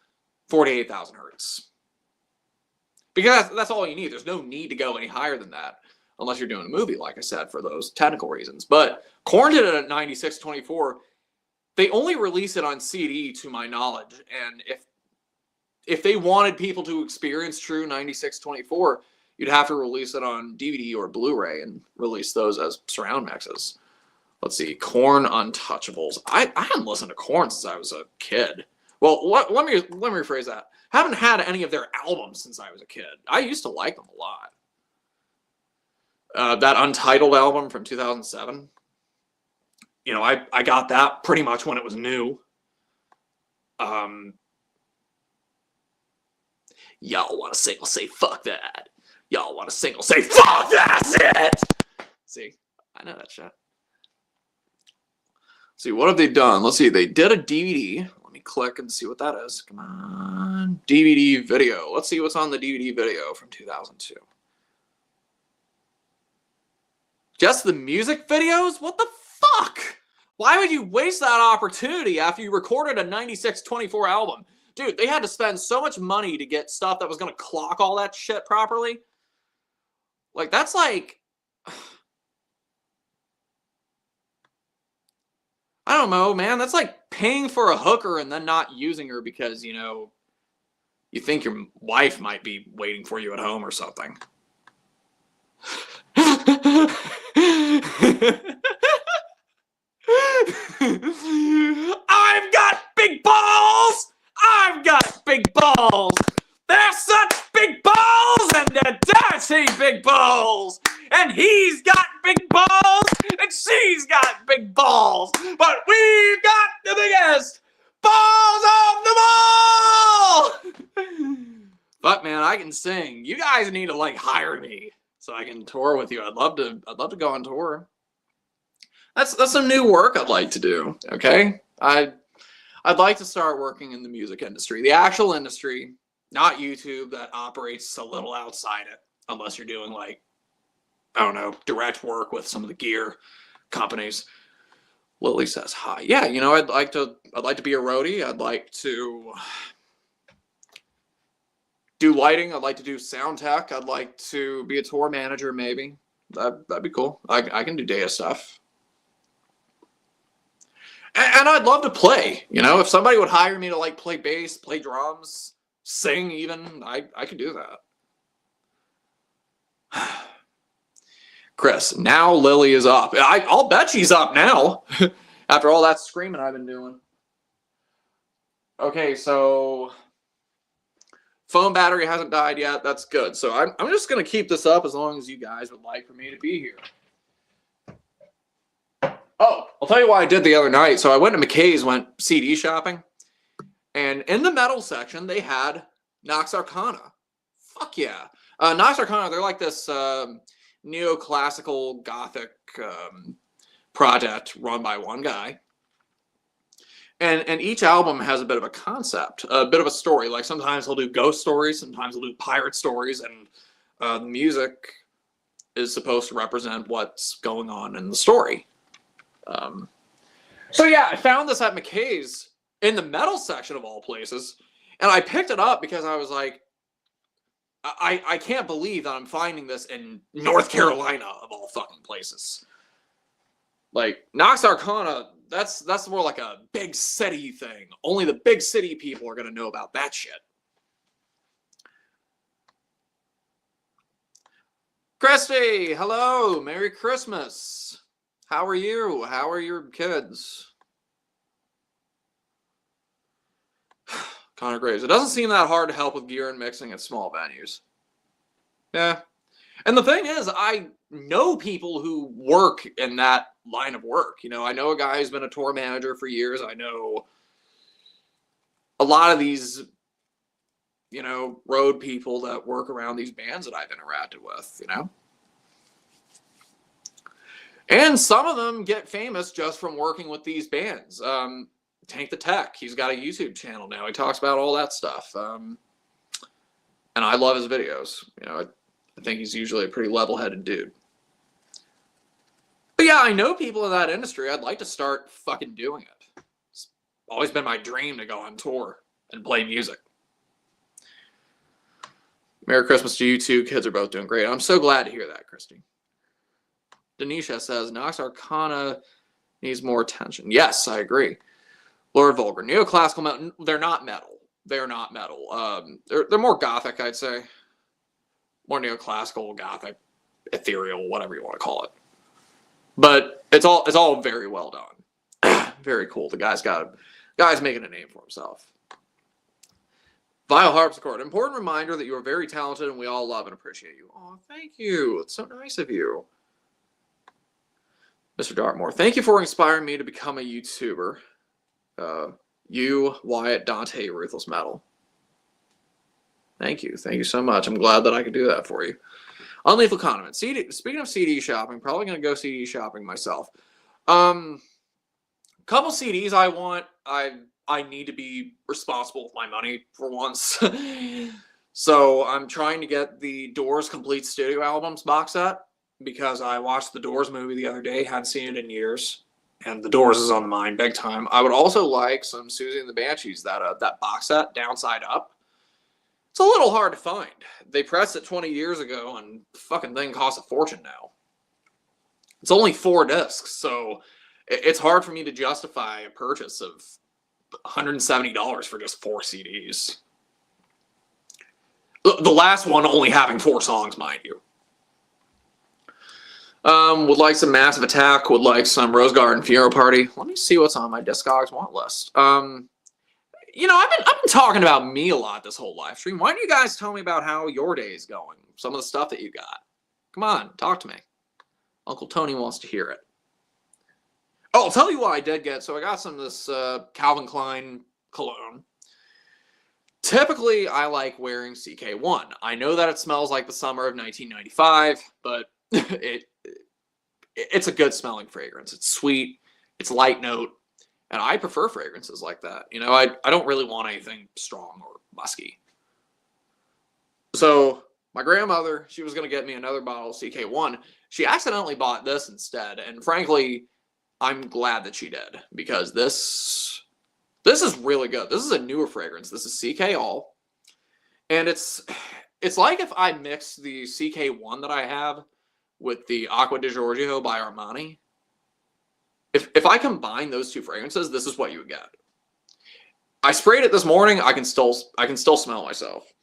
48,000 hertz. Because that's all you need. There's no need to go any higher than that, unless you're doing a movie, like I said, for those technical reasons. But Korn did it at 96.24. They only release it on CD, to my knowledge, and if they wanted people to experience true 96.24, you'd have to release it on DVD or Blu-ray and release those as surround mixes. Let's see, Korn Untouchables. I haven't listened to Korn since I was a kid. Well, let me rephrase that. I haven't had any of their albums since I was a kid. I used to like them a lot. That Untitled album from 2007. You know, I got that pretty much when it was new. Y'all want a single, say fuck that. Y'all want a single, say fuck that's it. See, I know that shit. Let's see, what have they done? Let's see, they did a DVD. Let me click and see what that is. Come on. DVD video. Let's see what's on the DVD video from 2002. Just the music videos? What the fuck? Why would you waste that opportunity after you recorded a 96-24 album? Dude, they had to spend so much money to get stuff that was going to clock all that shit properly. Like, that's like... I don't know, man. That's like paying for a hooker and then not using her because, you know, you think your wife might be waiting for you at home or something. I've got big balls! I've got big balls! They're such big balls, and they're dirty big balls! And he's got big balls, and she's got big balls! But we've got the biggest balls of them all! Fuck, man, I can sing. You guys need to, like, hire me so I can tour with you. I'd love to go on tour. That's some new work I'd like to do, okay? I'd like to start working in the music industry. The actual industry, not YouTube, that operates a little outside it. Unless you're doing, like, I don't know, direct work with some of the gear companies. Lily says hi. Yeah, you know, I'd like to be a roadie. I'd like to do lighting. I'd like to do sound tech. I'd like to be a tour manager, maybe. That'd be cool. I can do data stuff. And I'd love to play. You know, if somebody would hire me to, like, play bass, play drums, sing even, I could do that. Chris, now Lily is up. I'll bet she's up now. After all that screaming I've been doing. Okay, so phone battery hasn't died yet. That's good. So I'm just going to keep this up as long as you guys would like for me to be here. Oh, I'll tell you why I did the other night. So I went to McKay's, went CD shopping. And in the metal section, they had Nox Arcana. Fuck yeah. Nox Arcana, they're like this neoclassical gothic project run by one guy. And each album has a bit of a concept, a bit of a story. Like sometimes he'll do ghost stories, sometimes he'll do pirate stories, and the music is supposed to represent what's going on in the story. So yeah, I found this at McKay's in the metal section of all places, and I picked it up because I was like, I can't believe that I'm finding this in North Carolina of all fucking places. Like, Nox Arcana, that's more like a big city thing. Only the big city people are gonna know about that shit. Christy, hello, Merry Christmas. How are you? How are your kids? Connor Graves. It doesn't seem that hard to help with gear and mixing at small venues. Yeah. And the thing is, I know people who work in that line of work. You know, I know a guy who's been a tour manager for years. I know a lot of these, you know, road people that work around these bands that I've interacted with, you know? And some of them get famous just from working with these bands. Tank the Tech, he's got a YouTube channel now. He talks about all that stuff. And I love his videos. You know, I think he's usually a pretty level-headed dude. But yeah, I know people in that industry. I'd like to start fucking doing it. It's always been my dream to go on tour and play music. Merry Christmas to you two. Kids are both doing great. I'm so glad to hear that, Christy. Denisha says, Nox Arcana needs more attention. Yes, I agree. Lord Vulgar. Neoclassical metal, they're not metal. They're not metal. They're more gothic, I'd say. More neoclassical, gothic, ethereal, whatever you want to call it. But it's all very well done. Very cool. The guy's making a name for himself. Vile Harpsichord. Important reminder that you are very talented and we all love and appreciate you. Oh, thank you. It's so nice of you. Mr. Dartmoor, thank you for inspiring me to become a YouTuber. You, Wyatt, Dante, Ruthless Metal. Thank you. Thank you so much. I'm glad that I could do that for you. Unlethal Condiment. Speaking of CD shopping, probably going to go CD shopping myself. Couple CDs I want. I I need to be responsible with my money for once. So I'm trying to get the Doors Complete Studio Albums box set because I watched the Doors movie the other day, hadn't seen it in years, and the Doors is on the mind big time. I would also like some Susie and the Banshees, that box set, Downside Up. It's a little hard to find. They pressed it 20 years ago, and the fucking thing costs a fortune now. It's only 4 discs, so it's hard for me to justify a purchase of $170 for just 4 CDs. The last one only having 4 songs, mind you. Would like some Massive Attack, would like some Rose Garden Funeral Party. Let me see what's on my Discogs want list. You know, I've been talking about me a lot this whole live stream. Why don't you guys tell me about how your day is going? Some of the stuff that you got. Come on, talk to me. Uncle Tony wants to hear it. Oh, I'll tell you what I did get. So I got some of this Calvin Klein cologne. Typically, I like wearing CK1. I know that it smells like the summer of 1995, but it's a good smelling fragrance. It's sweet, it's light note, and I prefer fragrances like that. You know, I don't really want anything strong or musky. So my grandmother, she was going to get me another bottle of CK1. She accidentally bought this instead, and frankly, I'm glad that she did, because this is really good. This is a newer fragrance. This is CK All. And it's like if I mix the CK1 that I have with the Acqua di Giorgio by Armani. If I combine those 2 fragrances, this is what you would get. I sprayed it this morning. I can still smell myself.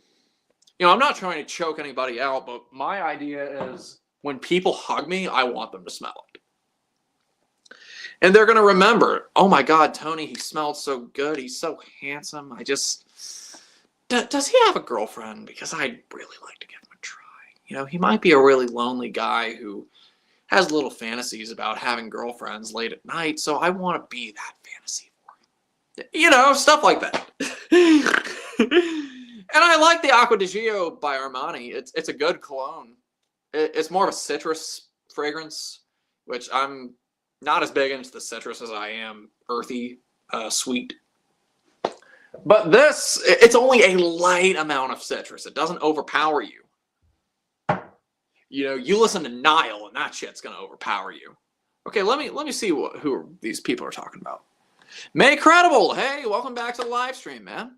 You know, I'm not trying to choke anybody out, but my idea is when people hug me, I want them to smell it. And they're going to remember, oh my God, Tony, he smelled so good. He's so handsome. Does he have a girlfriend? Because I'd really like to give him a try. You know, he might be a really lonely guy who has little fantasies about having girlfriends late at night. So I want to be that fantasy for him. You know, stuff like that. And I like the Acqua di Gio by Armani. It's a good cologne. It's more of a citrus fragrance, which I'm not as big into the citrus as I am earthy, sweet. But this, it's only a light amount of citrus. It doesn't overpower you. You know, you listen to Nile and that shit's gonna overpower you. Okay, let me see who these people are talking about. May Credible, hey, welcome back to the live stream, man.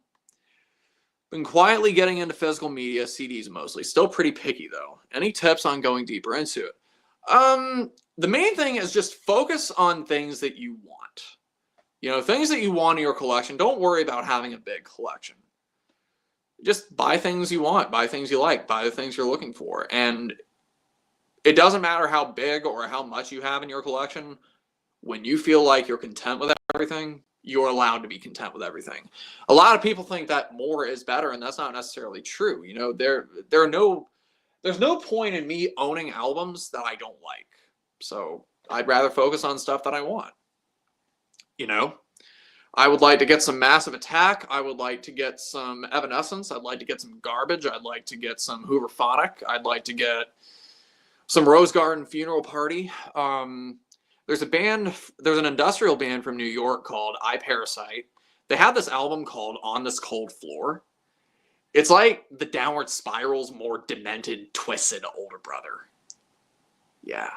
Been quietly getting into physical media, CDs mostly. Still pretty picky though. Any tips on going deeper into it? The main thing is just focus on things that you want. You know, things that you want in your collection. Don't worry about having a big collection. Just buy things you want, buy things you like, buy the things you're looking for. And it doesn't matter how big or how much you have in your collection. When you feel like you're content with everything, you're allowed to be content with everything. A lot of people think that more is better, and that's not necessarily true. You know, there's no point in me owning albums that I don't like. So I'd rather focus on stuff that I want. You know, I would like to get some Massive Attack. I would like to get some Evanescence. I'd like to get some Garbage. I'd like to get some Hooverphonic. I'd like to get some Rose Garden Funeral Party. There's an industrial band from New York called I Parasite. They have this album called On This Cold Floor. It's like the Downward Spiral's more demented, twisted older brother. Yeah.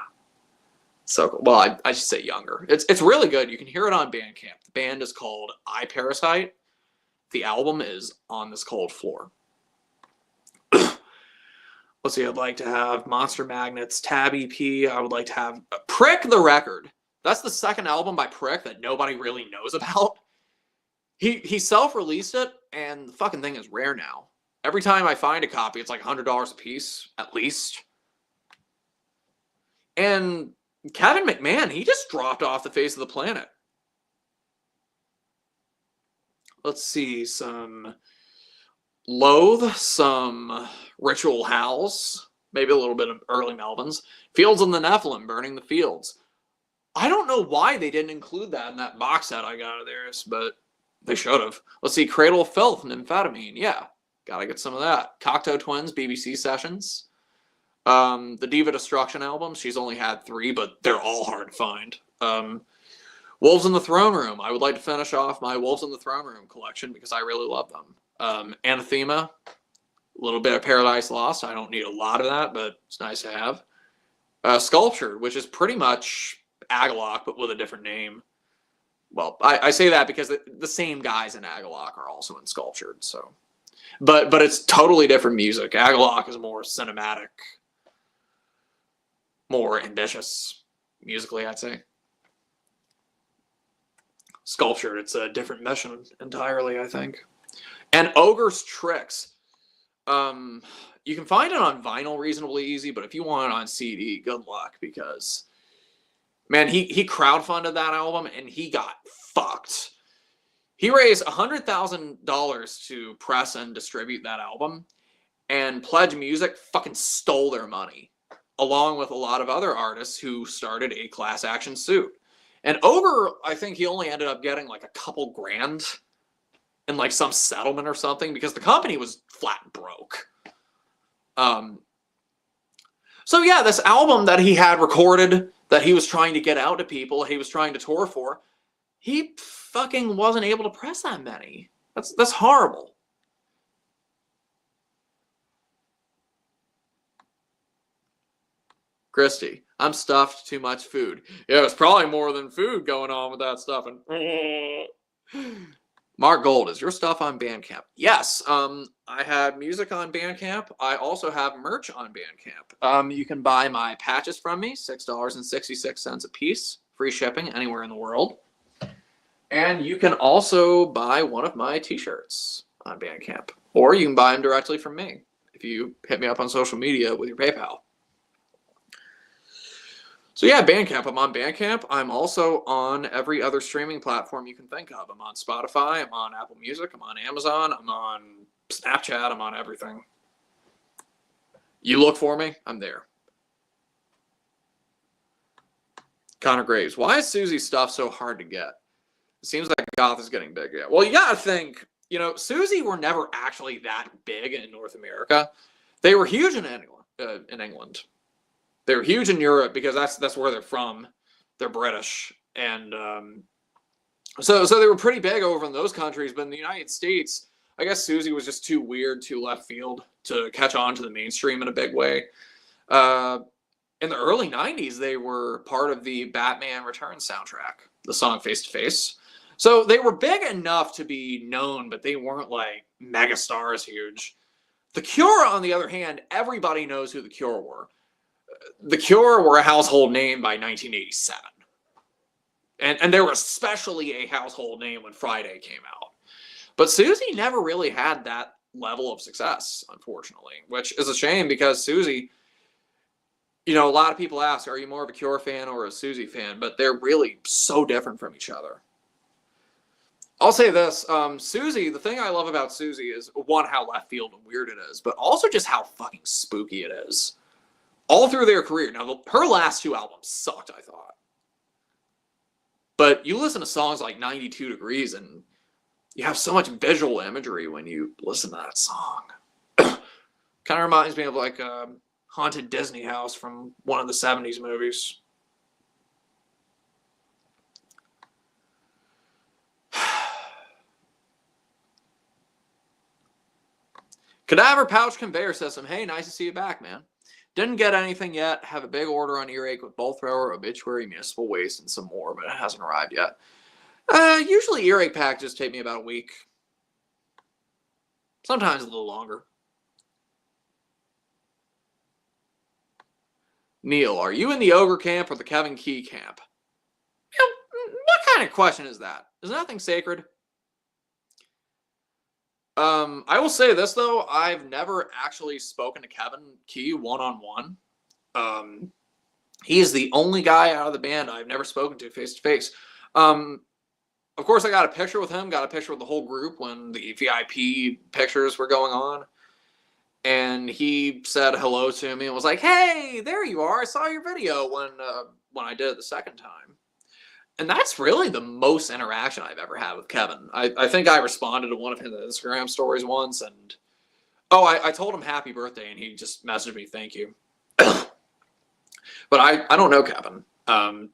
So, well, I should say younger. It's really good. You can hear it on Bandcamp. The band is called I Parasite. The album is On This Cold Floor. Let's see, I'd like to have Monster Magnets, Tab EP. I would like to have Prick the Record. That's the second album by Prick that nobody really knows about. He self-released it, and the fucking thing is rare now. Every time I find a copy, it's like $100 a piece, at least. And Kevin McMahon, he just dropped off the face of the planet. Let's see, some Loathe, some Ritual Howls, maybe a little bit of early Melvins. Fields and the Nephilim, Burning the Fields. I don't know why they didn't include that in that box set I got of theirs, but they should have. Let's see, Cradle of Filth, Nymphetamine. Yeah, gotta get some of that. Cocteau Twins, BBC Sessions. The Diva Destruction album, she's only had 3, but they're all hard to find. Wolves in the Throne Room. I would like to finish off my Wolves in the Throne Room collection because I really love them. Anathema, a little bit of Paradise Lost. I don't need a lot of that, but it's nice to have. Sculptured, which is pretty much Agalloch, but with a different name. Well, I say that because the same guys in Agalloch are also in Sculptured, so. But it's totally different music. Agalloch is more cinematic, more ambitious musically, I'd say. Sculptured, it's a different mission entirely, I think. And Ogre's Tricks. You can find it on vinyl reasonably easy, but if you want it on CD, good luck, because man, he crowdfunded that album and he got fucked. He raised $100,000 to press and distribute that album, and Pledge Music fucking stole their money, along with a lot of other artists who started a class action suit. And Ogre, I think he only ended up getting like a couple grand in like some settlement or something, because the company was flat broke. So yeah, this album that he had recorded, that he was trying to get out to people, he was trying to tour for, he fucking wasn't able to press that many. That's horrible. Christy, I'm stuffed, too much food. Yeah, it's probably more than food going on with that stuffing. Mark Gold, is your stuff on Bandcamp? Yes, I have music on Bandcamp. I also have merch on Bandcamp. You can buy my patches from me, $6.66 a piece, free shipping anywhere in the world. And you can also buy one of my t-shirts on Bandcamp, or you can buy them directly from me if you hit me up on social media with your PayPal. So yeah, Bandcamp. I'm on Bandcamp. I'm also on every other streaming platform you can think of. I'm on Spotify. I'm on Apple Music. I'm on Amazon. I'm on Snapchat. I'm on everything. You look for me, I'm there. Connor Graves. Why is Susie's stuff so hard to get? It seems like goth is getting big. Yeah. Well, you gotta think, you know, Susie were never actually that big in North America. They were huge in England. They were huge in Europe because that's where they're from. They're British, and so they were pretty big over in those countries. But in the United States, I guess Susie was just too weird, too left field to catch on to the mainstream in a big way. In the early '90s, they were part of the Batman Returns soundtrack, the song "Face to Face." So they were big enough to be known, but they weren't like mega stars huge. The Cure, on the other hand, everybody knows who the Cure were. The Cure were a household name by 1987. And they were especially a household name when Friday came out. But Susie never really had that level of success, unfortunately, which is a shame because Susie, you know, a lot of people ask, are you more of a Cure fan or a Susie fan? But they're really so different from each other. I'll say this, Susie, the thing I love about Susie is, one, how left field and weird it is, but also just how fucking spooky it is. All through their career. Now, her last two albums sucked, I thought. But you listen to songs like 92 Degrees and you have so much visual imagery when you listen to that song. Kind of reminds me of like a haunted Disney house from one of the 70s movies. Cadaver Pouch Conveyor System. Hey, nice to see you back, man. Didn't get anything yet. Have a big order on Earache with Bolt Thrower, Obituary, Municipal Waste, and some more, but it hasn't arrived yet. Usually Earache packages take me about a week. Sometimes a little longer. Neil, are you in the Ogre camp or the Kevin Key camp? You know, what kind of question is that? Is nothing sacred? I will say this, though. I've never actually spoken to Kevin Key one-on-one. He is the only guy out of the band I've never spoken to face-to-face. Of course, I got a picture with him, got a picture with the whole group when the VIP pictures were going on. And he said hello to me and was like, hey, there you are. I saw your video when I did it the second time. And that's really the most interaction I've ever had with Kevin. I think I responded to one of his Instagram stories once, and I told him happy birthday, and he just messaged me thank you. But I don't know Kevin.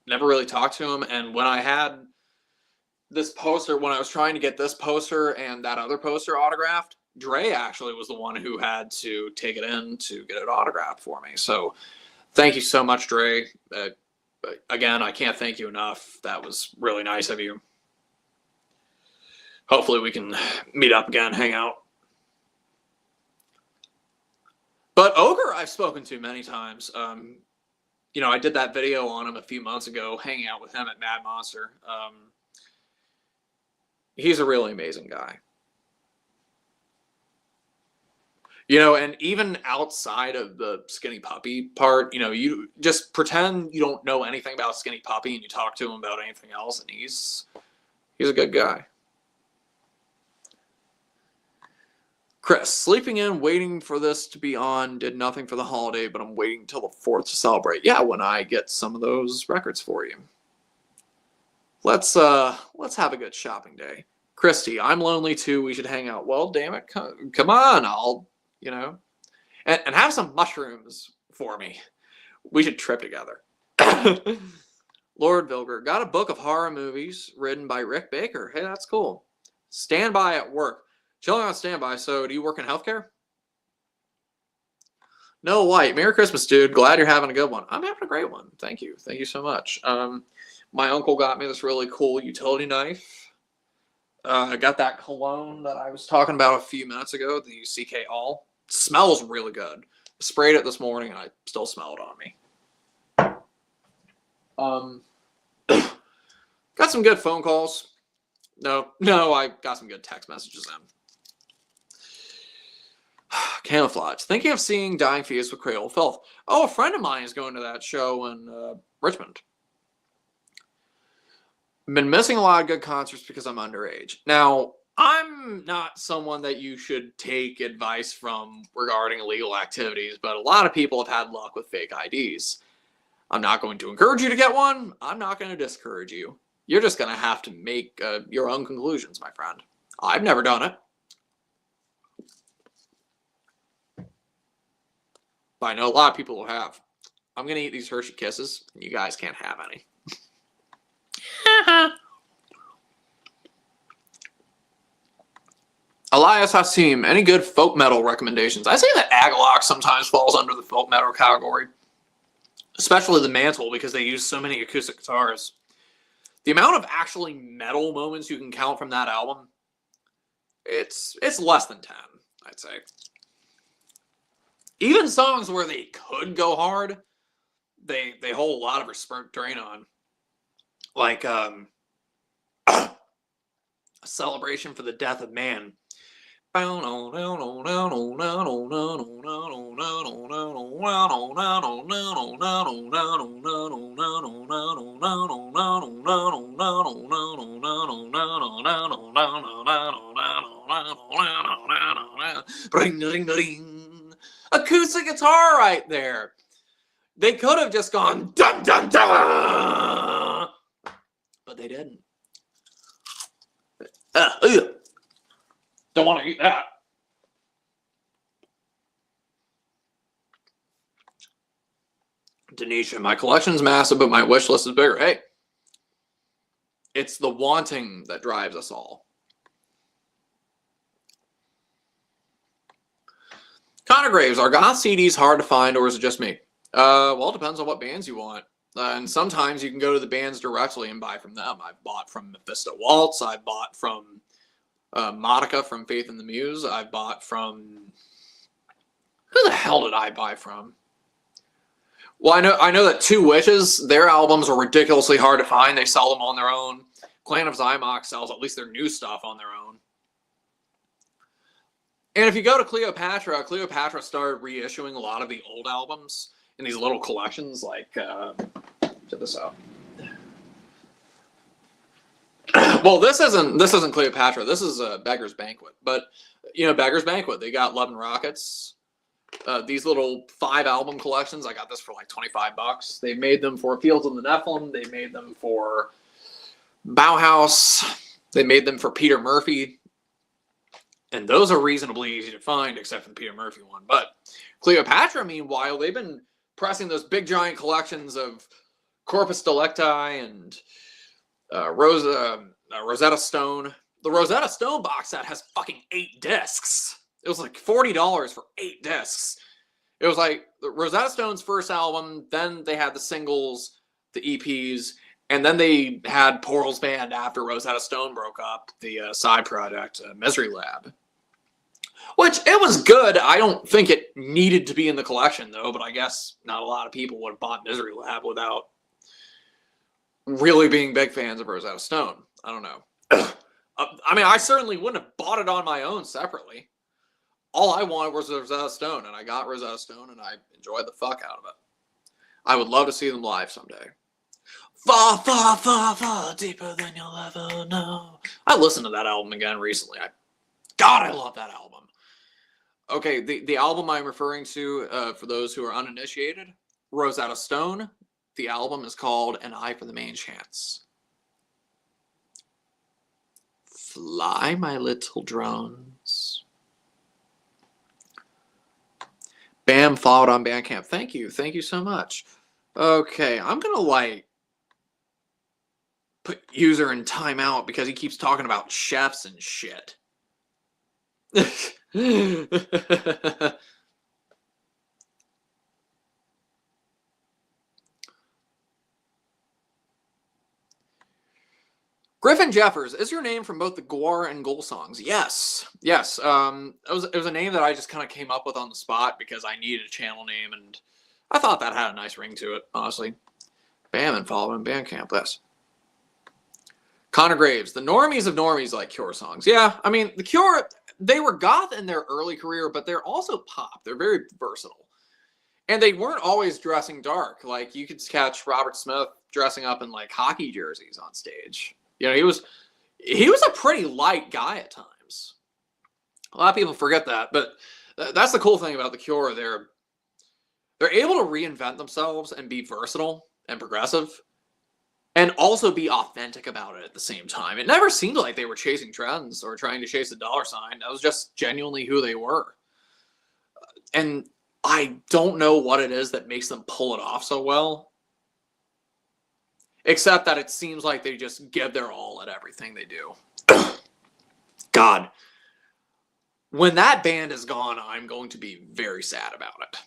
Never really talked to him, and when I had this poster, when I was trying to get this poster and that other poster autographed, Dre actually was the one who had to take it in to get it autographed for me. So thank you so much, Dre. Again, I can't thank you enough. That was really nice of you. Hopefully we can meet up again, hang out. But Ogre, I've spoken to many times. You know, I did that video on him a few months ago, hanging out with him at Mad Monster. He's a really amazing guy. You know, and even outside of the Skinny Puppy part, you know, you just pretend you don't know anything about Skinny Puppy and you talk to him about anything else, and he's a good guy. Chris, sleeping in, waiting for this to be on, did nothing for the holiday, but I'm waiting till the 4th to celebrate. Yeah, when I get some of those records for you. Let's have a good shopping day. Christy, I'm lonely too. We should hang out. Well, damn it. Come on. I'll, you know, and have some mushrooms for me. We should trip together. Lord Vilger, got a book of horror movies written by Rick Baker. Hey, that's cool. Standby at work. Chilling on standby. So, do you work in healthcare? No White. Merry Christmas, dude. Glad you're having a good one. I'm having a great one. Thank you. Thank you so much. My uncle got me this really cool utility knife. I got that cologne that I was talking about a few minutes ago, the CK All. It smells really good. I sprayed it this morning and I still smell it on me. Got some good phone calls. No, I got some good text messages in. Camouflage. Thinking of seeing Dying Fetus with Cradle of Filth. Oh, a friend of mine is going to that show in Richmond. Been missing a lot of good concerts because I'm underage. Now, I'm not someone that you should take advice from regarding illegal activities, but a lot of people have had luck with fake IDs. I'm not going to encourage you to get one. I'm not going to discourage you. You're just going to have to make your own conclusions, my friend. I've never done it. But I know a lot of people who have. I'm going to eat these Hershey Kisses, and you guys can't have any. Elias Hassim, any good folk metal recommendations? I say that Agalok sometimes falls under the folk metal category. Especially the Mantle, because they use so many acoustic guitars. The amount of actually metal moments you can count from that album, it's less than 10, I'd say. Even songs where they could go hard, they hold a lot of restraint on. Like A Celebration for the Death of Man. Ring, ring, ring. Acoustic guitar right there. They could have just gone dun dun dun, but they didn't. Don't want to eat that. Denisha, my collection's massive, but my wish list is bigger. Hey, it's the wanting that drives us all. Connor Graves, are goth CDs hard to find, or is it just me? Well, it depends on what bands you want. And sometimes you can go to the bands directly and buy from them. I've bought from Mephisto Waltz. I've bought from Monica from Faith in the Muse. I bought from... Who the hell did I buy from? Well, I know that Two Witches, their albums are ridiculously hard to find. They sell them on their own. Clan of Zymox sells at least their new stuff on their own. And if you go to Cleopatra, Cleopatra started reissuing a lot of the old albums in these little collections, like, check this out. Well, this isn't Cleopatra. This is Beggar's Banquet. But, you know, Beggar's Banquet, they got Love and Rockets. These little 5-album collections, I got this for like $25. They made them for Fields of the Nephilim. They made them for Bauhaus. They made them for Peter Murphy. And those are reasonably easy to find, except for the Peter Murphy one. But Cleopatra, meanwhile, they've been pressing those big giant collections of Corpus Delicti and Rosetta Stone. The Rosetta Stone box set has fucking 8 discs. It was like $40 for 8 discs. It was like Rosetta Stone's first album, then they had the singles, the EPs, and then they had Poral's band after Rosetta Stone broke up, the side project, Misery Lab. Which, it was good. I don't think it needed to be in the collection, though, but I guess not a lot of people would have bought Misery Lab without really being big fans of Rosetta Stone. I don't know. I mean, I certainly wouldn't have bought it on my own separately. All I wanted was Rosetta Stone, and I got Rosetta Stone, and I enjoyed the fuck out of it. I would love to see them live someday. Far, far, far, far deeper than you'll ever know. I listened to that album again recently. God, I love that album. Okay, the album I'm referring to, for those who are uninitiated, Rosetta Stone. The album is called An Eye for the Main Chance. Fly, my little drones. Bam, followed on Bandcamp. Thank you so much. Okay, I'm gonna like put user in timeout because he keeps talking about chefs and shit. Griffin Jeffers, is your name from both the Gore and Ghoul songs? Yes. It was a name that I just kind of came up with on the spot because I needed a channel name, and I thought that had a nice ring to it, honestly. Bam, and following Bandcamp, yes. Connor Graves, the normies of normies like Cure songs. Yeah, I mean, the Cure, they were goth in their early career, but they're also pop. They're very versatile. And they weren't always dressing dark. Like, you could catch Robert Smith dressing up in, like, hockey jerseys on stage. You know, he was a pretty light guy at times. A lot of people forget that, but that's the cool thing about the Cure. They're able to reinvent themselves and be versatile and progressive, and also be authentic about it at the same time. It never seemed like they were chasing trends or trying to chase a dollar sign. That was just genuinely who they were. And I don't know what it is that makes them pull it off so well. Except that it seems like they just give their all at everything they do. God. When that band is gone, I'm going to be very sad about it.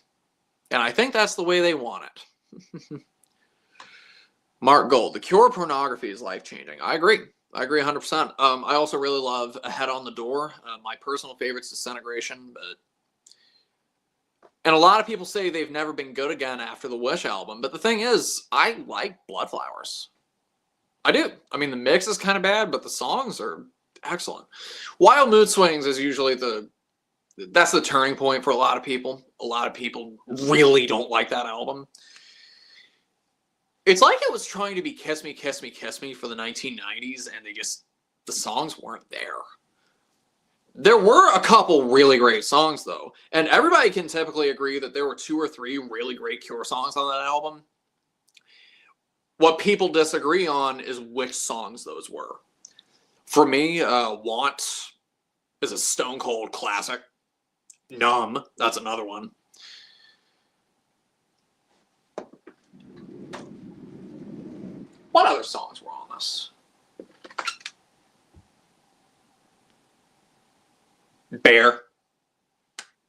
And I think that's the way they want it. Mark Gold. The Cure pornography is life-changing. I agree. I agree 100%. I also really love A Head on the Door. My personal favorite's Disintegration, but... And a lot of people say they've never been good again after the Wish album. But the thing is, I like Bloodflowers. I do. I mean, the mix is kind of bad, but the songs are excellent. Wild Mood Swings is usually that's the turning point for a lot of people. A lot of people really don't like that album. It's like it was trying to be Kiss Me, Kiss Me, Kiss Me for the 1990s, and the songs weren't there. There were a couple really great songs, though. And everybody can typically agree that there were 2 or 3 really great Cure songs on that album. What people disagree on is which songs those were. For me, Want is a stone cold classic. Numb, that's another one. What other songs were on this? Bear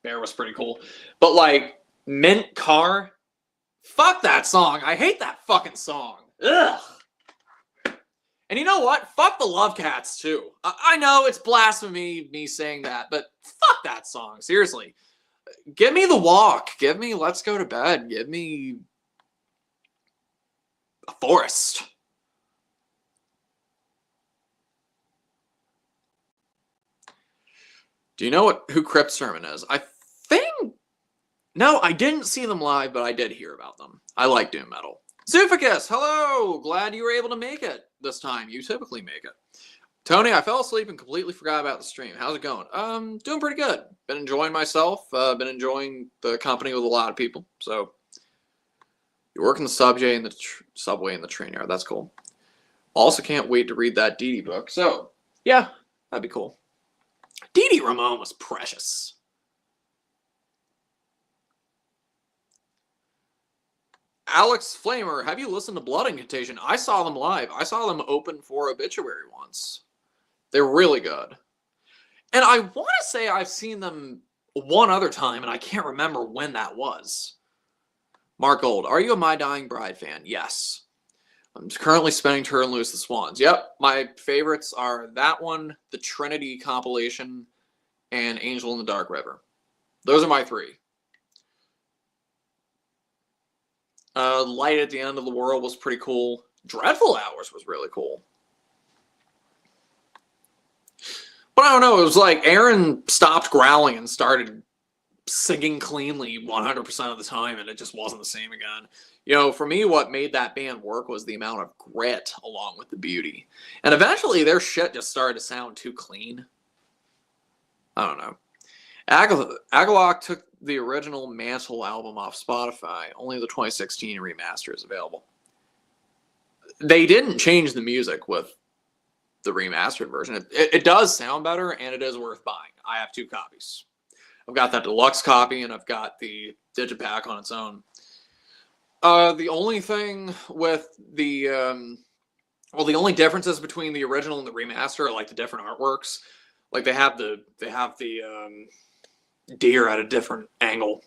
was pretty cool. But like, Mint Car, fuck that song. I hate that fucking song. Ugh. And you know what? Fuck the Love Cats too. I know it's blasphemy, me saying that, but fuck that song. Seriously. Give me The Walk. Give me Let's Go to Bed. Give me A Forest. Do you know who Crypt Sermon is? I think... No, I didn't see them live, but I did hear about them. I like doom metal. Zoophicus, hello! Glad you were able to make it this time. You typically make it. Tony, I fell asleep and completely forgot about the stream. How's it going? Doing pretty good. Been enjoying myself. Been enjoying the company with a lot of people. So, you're working the subway in the train yard. That's cool. Also can't wait to read that Dee Dee book. So, yeah, that'd be cool. Dee Dee Ramone was precious. Alex Flamer, have you listened to Blood Incantation? I saw them live. I saw them open for Obituary once. They're really good. And I want to say I've seen them one other time, and I can't remember when that was. Mark Gold, are you a My Dying Bride fan? Yes. I'm currently spinning Turn Loose the Swans. Yep, my favorites are that one, the Trinity compilation, and Angel in the Dark River. Those are my three. Light at the End of the World was pretty cool. Dreadful Hours was really cool. But I don't know, it was like Aaron stopped growling and started singing cleanly 100% of the time, and it just wasn't the same again. You know, for me, what made that band work was the amount of grit along with the beauty. And eventually their shit just started to sound too clean. I don't know. Agalok took the original Mantle album off Spotify. Only the 2016 remaster is available. They didn't change the music with the remastered version. It does sound better, and it is worth buying. I have 2 copies. I've got that deluxe copy, and I've got the digipack on its own. The only thing with the well, the only differences between the original and the remaster are like the different artworks. Like they have the deer at a different angle,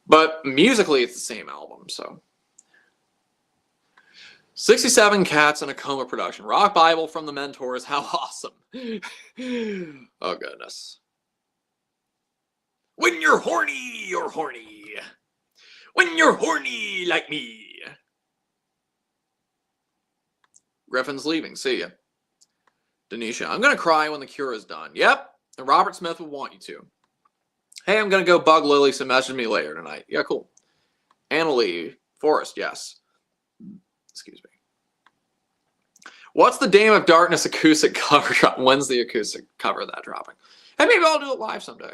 but musically it's the same album. So 67 Cats in a Coma production. Rock Bible from the Mentors. How awesome. Oh goodness. When you're horny, you're horny. When you're horny like me. Griffin's leaving. See ya. Denisha, I'm going to cry when the cure is done. Yep. And Robert Smith would want you to. Hey, I'm going to go bug Lily, so message me later tonight. Yeah, cool. Annalie Forrest, yes. Excuse me. What's the Dame of Darkness acoustic cover drop? When's the acoustic cover of that dropping? Hey, maybe I'll do it live someday.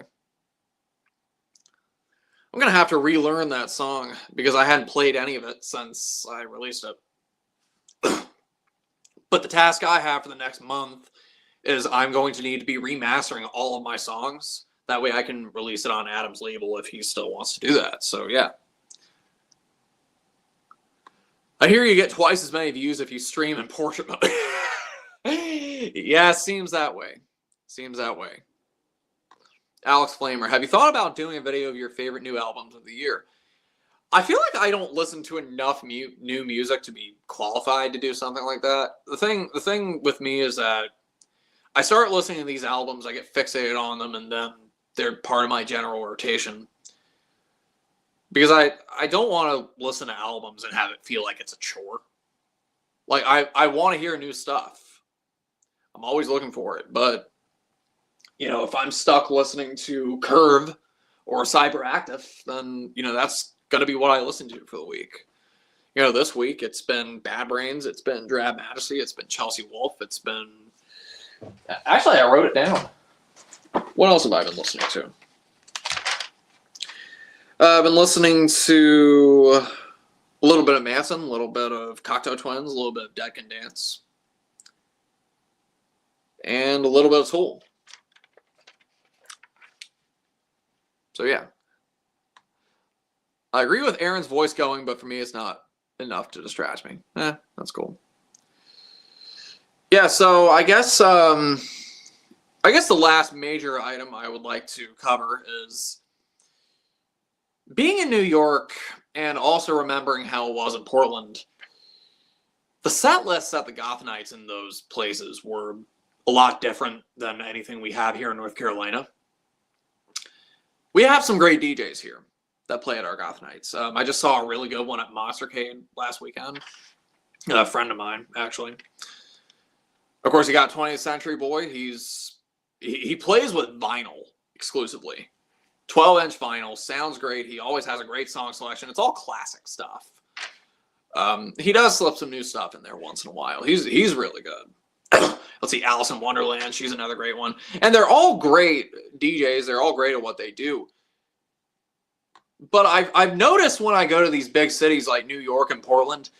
I'm going to have to relearn that song because I hadn't played any of it since I released it. But the task I have for the next month is I'm going to need to be remastering all of my songs. That way I can release it on Adam's label if he still wants to do that. So, yeah. I hear you get twice as many views if you stream in portrait mode. Yeah, seems that way. Seems that way. Alex Flamer, have you thought about doing a video of your favorite new albums of the year? I feel like I don't listen to enough new music to be qualified to do something like that. The thing with me is that I start listening to these albums, I get fixated on them, and then they're part of my general rotation. Because I don't want to listen to albums and have it feel like it's a chore. Like, I want to hear new stuff. I'm always looking for it, but you know, if I'm stuck listening to Curve or Cyberactive, then, you know, that's going to be what I listen to for the week. You know, this week it's been Bad Brains, it's been Drab Majesty, it's been Chelsea Wolfe, it's been... Actually, I wrote it down. What else have I been listening to? I've been listening to a little bit of Manson, a little bit of Cocteau Twins, a little bit of Dead Can Dance, and a little bit of Tool. So, yeah. I agree with Aaron's voice going, but for me, it's not enough to distract me. That's cool. Yeah, so I guess the last major item I would like to cover is being in New York and also remembering how it was in Portland. The set lists at the Goth Nights in those places were a lot different than anything we have here in North Carolina. We have some great DJs here that play at our Goth Nights. I just saw a really good one at Monstercade last weekend. A friend of mine, actually. Of course, you got 20th Century Boy. He plays with vinyl exclusively. 12-inch vinyl. Sounds great. He always has a great song selection. It's all classic stuff. He does slip some new stuff in there once in a while. He's really good. Let's see, Alice in Wonderland. She's another great one. And they're all great DJs. They're all great at what they do. But I've noticed when I go to these big cities like New York and Portland,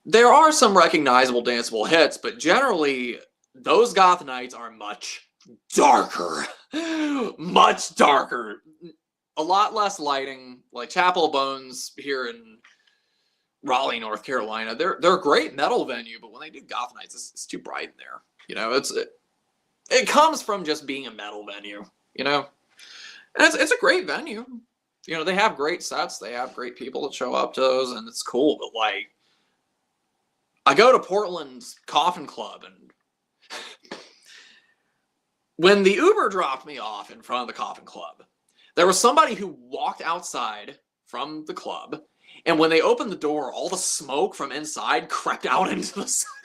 there are some recognizable danceable hits, but generally those Goth Nights are much darker. Much darker. a lot less lighting. Like Chapel of Bones here in Raleigh, North Carolina, they're a great metal venue, but when they do goth nights, it's too bright in there. You know, it comes from just being a metal venue. You know, and it's a great venue. You know, they have great sets, they have great people that show up to those, and it's cool. But like, I go to Portland's Coffin Club, and when the Uber dropped me off in front of the Coffin Club, there was somebody who walked outside from the club, and when they opened the door, all the smoke from inside crept out into the sidewalk.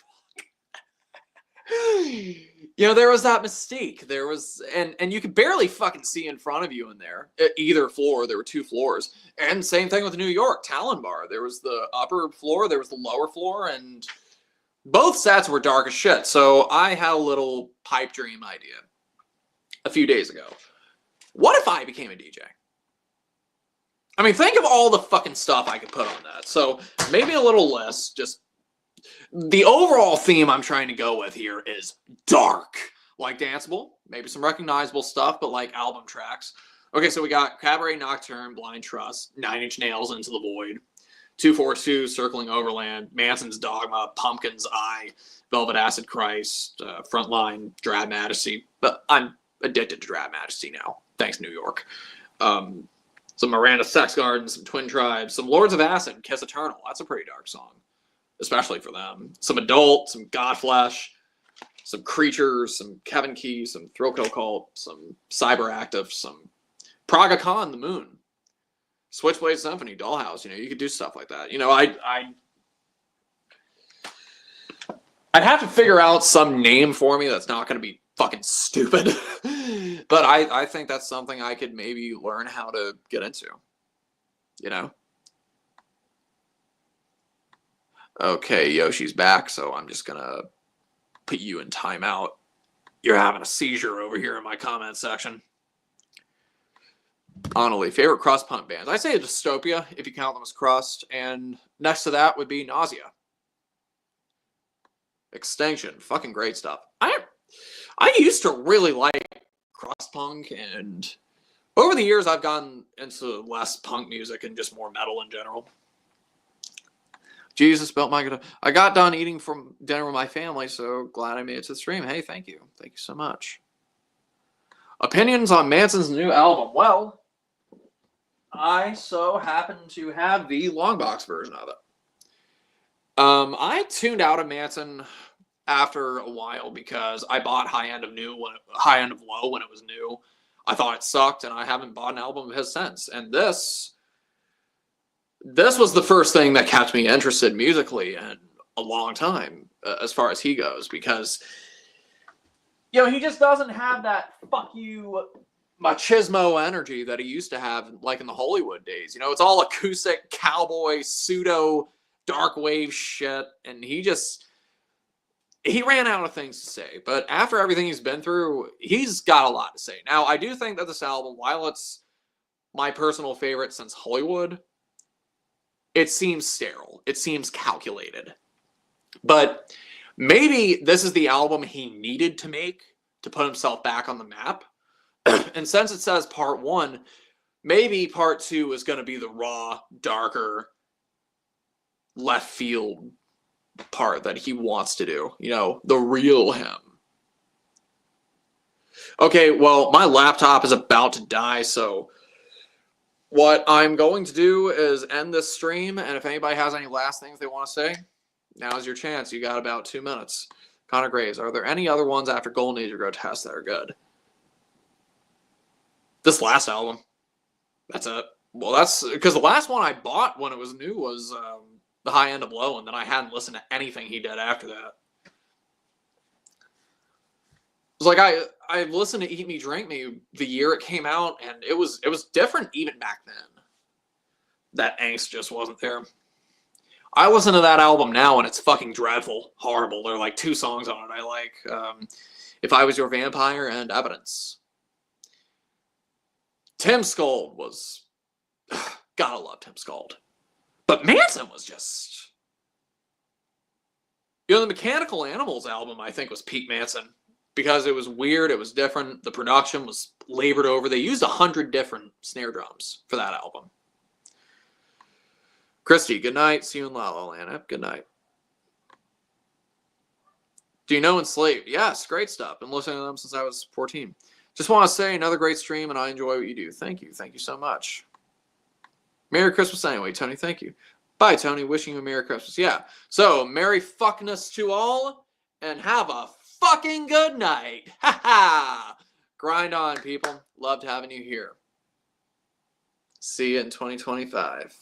You know, there was that mystique. There was, and you could barely fucking see in front of you in there. At either floor, there were 2 floors. And same thing with New York, Talon Bar. There was the upper floor, there was the lower floor, and both sets were dark as shit. So I had a little pipe dream idea a few days ago. What if I became a DJ? I mean, think of all the fucking stuff I could put on that. So maybe a little less, just the overall theme I'm trying to go with here is dark. Like danceable, maybe some recognizable stuff, but like album tracks. Okay, so we got Cabaret Nocturne, Blind Trust, 9 Inch Nails, Into the Void, 242, Circling Overland, Manson's Dogma, Pumpkin's Eye, Velvet Acid Christ, Frontline, Drab Majesty. But I'm addicted to Drab Majesty now. Thanks, New York. Some Miranda Sex Garden, some Twin Tribes, some Lords of Acid, Kiss Eternal. That's a pretty dark song, especially for them. Some Adult, some Godflesh, some Creatures, some Kevin Key, some Thrill Kill Cult, some Cyberactive, some Praga Khan, The Moon, Switchblade Symphony, Dollhouse. You know, you could do stuff like that. You know, I'd have to figure out some name for me that's not going to be fucking stupid. But I think that's something I could maybe learn how to get into. You know? Okay, Yoshi's back, so I'm just going to put you in timeout. You're having a seizure over here in my comment section. Honestly, favorite crust punk bands. I say Dystopia, if you count them as crust, and next to that would be Nausea. Extinction, fucking great stuff. I used to really like crust punk, and over the years I've gotten into less punk music and just more metal in general. Jesus built my guitar. I got done eating from dinner with my family, so glad I made it to the stream. Hey, thank you. Thank you so much. Opinions on Manson's new album. Well, I so happen to have the long box version of it. I tuned out of Manson after a while because I bought High End of Low when it was new. I thought it sucked, and I haven't bought an album of his since. And this was the first thing that kept me interested musically in a long time, as far as he goes, because, you know, he just doesn't have that fuck you machismo energy that he used to have, like in the Hollywood days. You know, it's all acoustic, cowboy, pseudo, dark wave shit, and he ran out of things to say. But after everything he's been through, he's got a lot to say. Now, I do think that this album, while it's my personal favorite since Hollywood, it seems sterile. It seems calculated. But maybe this is the album he needed to make to put himself back on the map. And since it says part 1, maybe part 2 is going to be the raw, darker, left field part that he wants to do. You know, the real him. Okay, well, my laptop is about to die, so what I'm going to do is end this stream, and if anybody has any last things they want to say, now's your chance. You got about 2 minutes. Connor Graves, are there any other ones after Golden Age or Grotesque that are good? This last album. That's it. Well, that's because the last one I bought when it was new was the High End of Low, and then I hadn't listened to anything he did after that. It was like I listened to Eat Me, Drink Me the year it came out, and it was different even back then. That angst just wasn't there. I listen to that album now, and it's fucking dreadful, horrible. There are like 2 songs on it I like. If I Was Your Vampire and Evidence. Tim Skuld was... Gotta love Tim Skuld. But Manson was just... You know, the Mechanical Animals album, I think, was peak Manson. because it was weird, it was different, the production was labored over. They used 100 different snare drums for that album. Christy, good night. See you in La La Land. Good night. Do you know Enslaved? Yes, great stuff. Been listening to them since I was 14. Just want to say, another great stream, and I enjoy what you do. Thank you. Thank you so much. Merry Christmas anyway, Tony. Thank you. Bye, Tony. Wishing you a Merry Christmas. Yeah. So, Merry fuckness to all, and have a fucking good night. Ha ha. Grind on, people. Loved having you here. See you in 2025.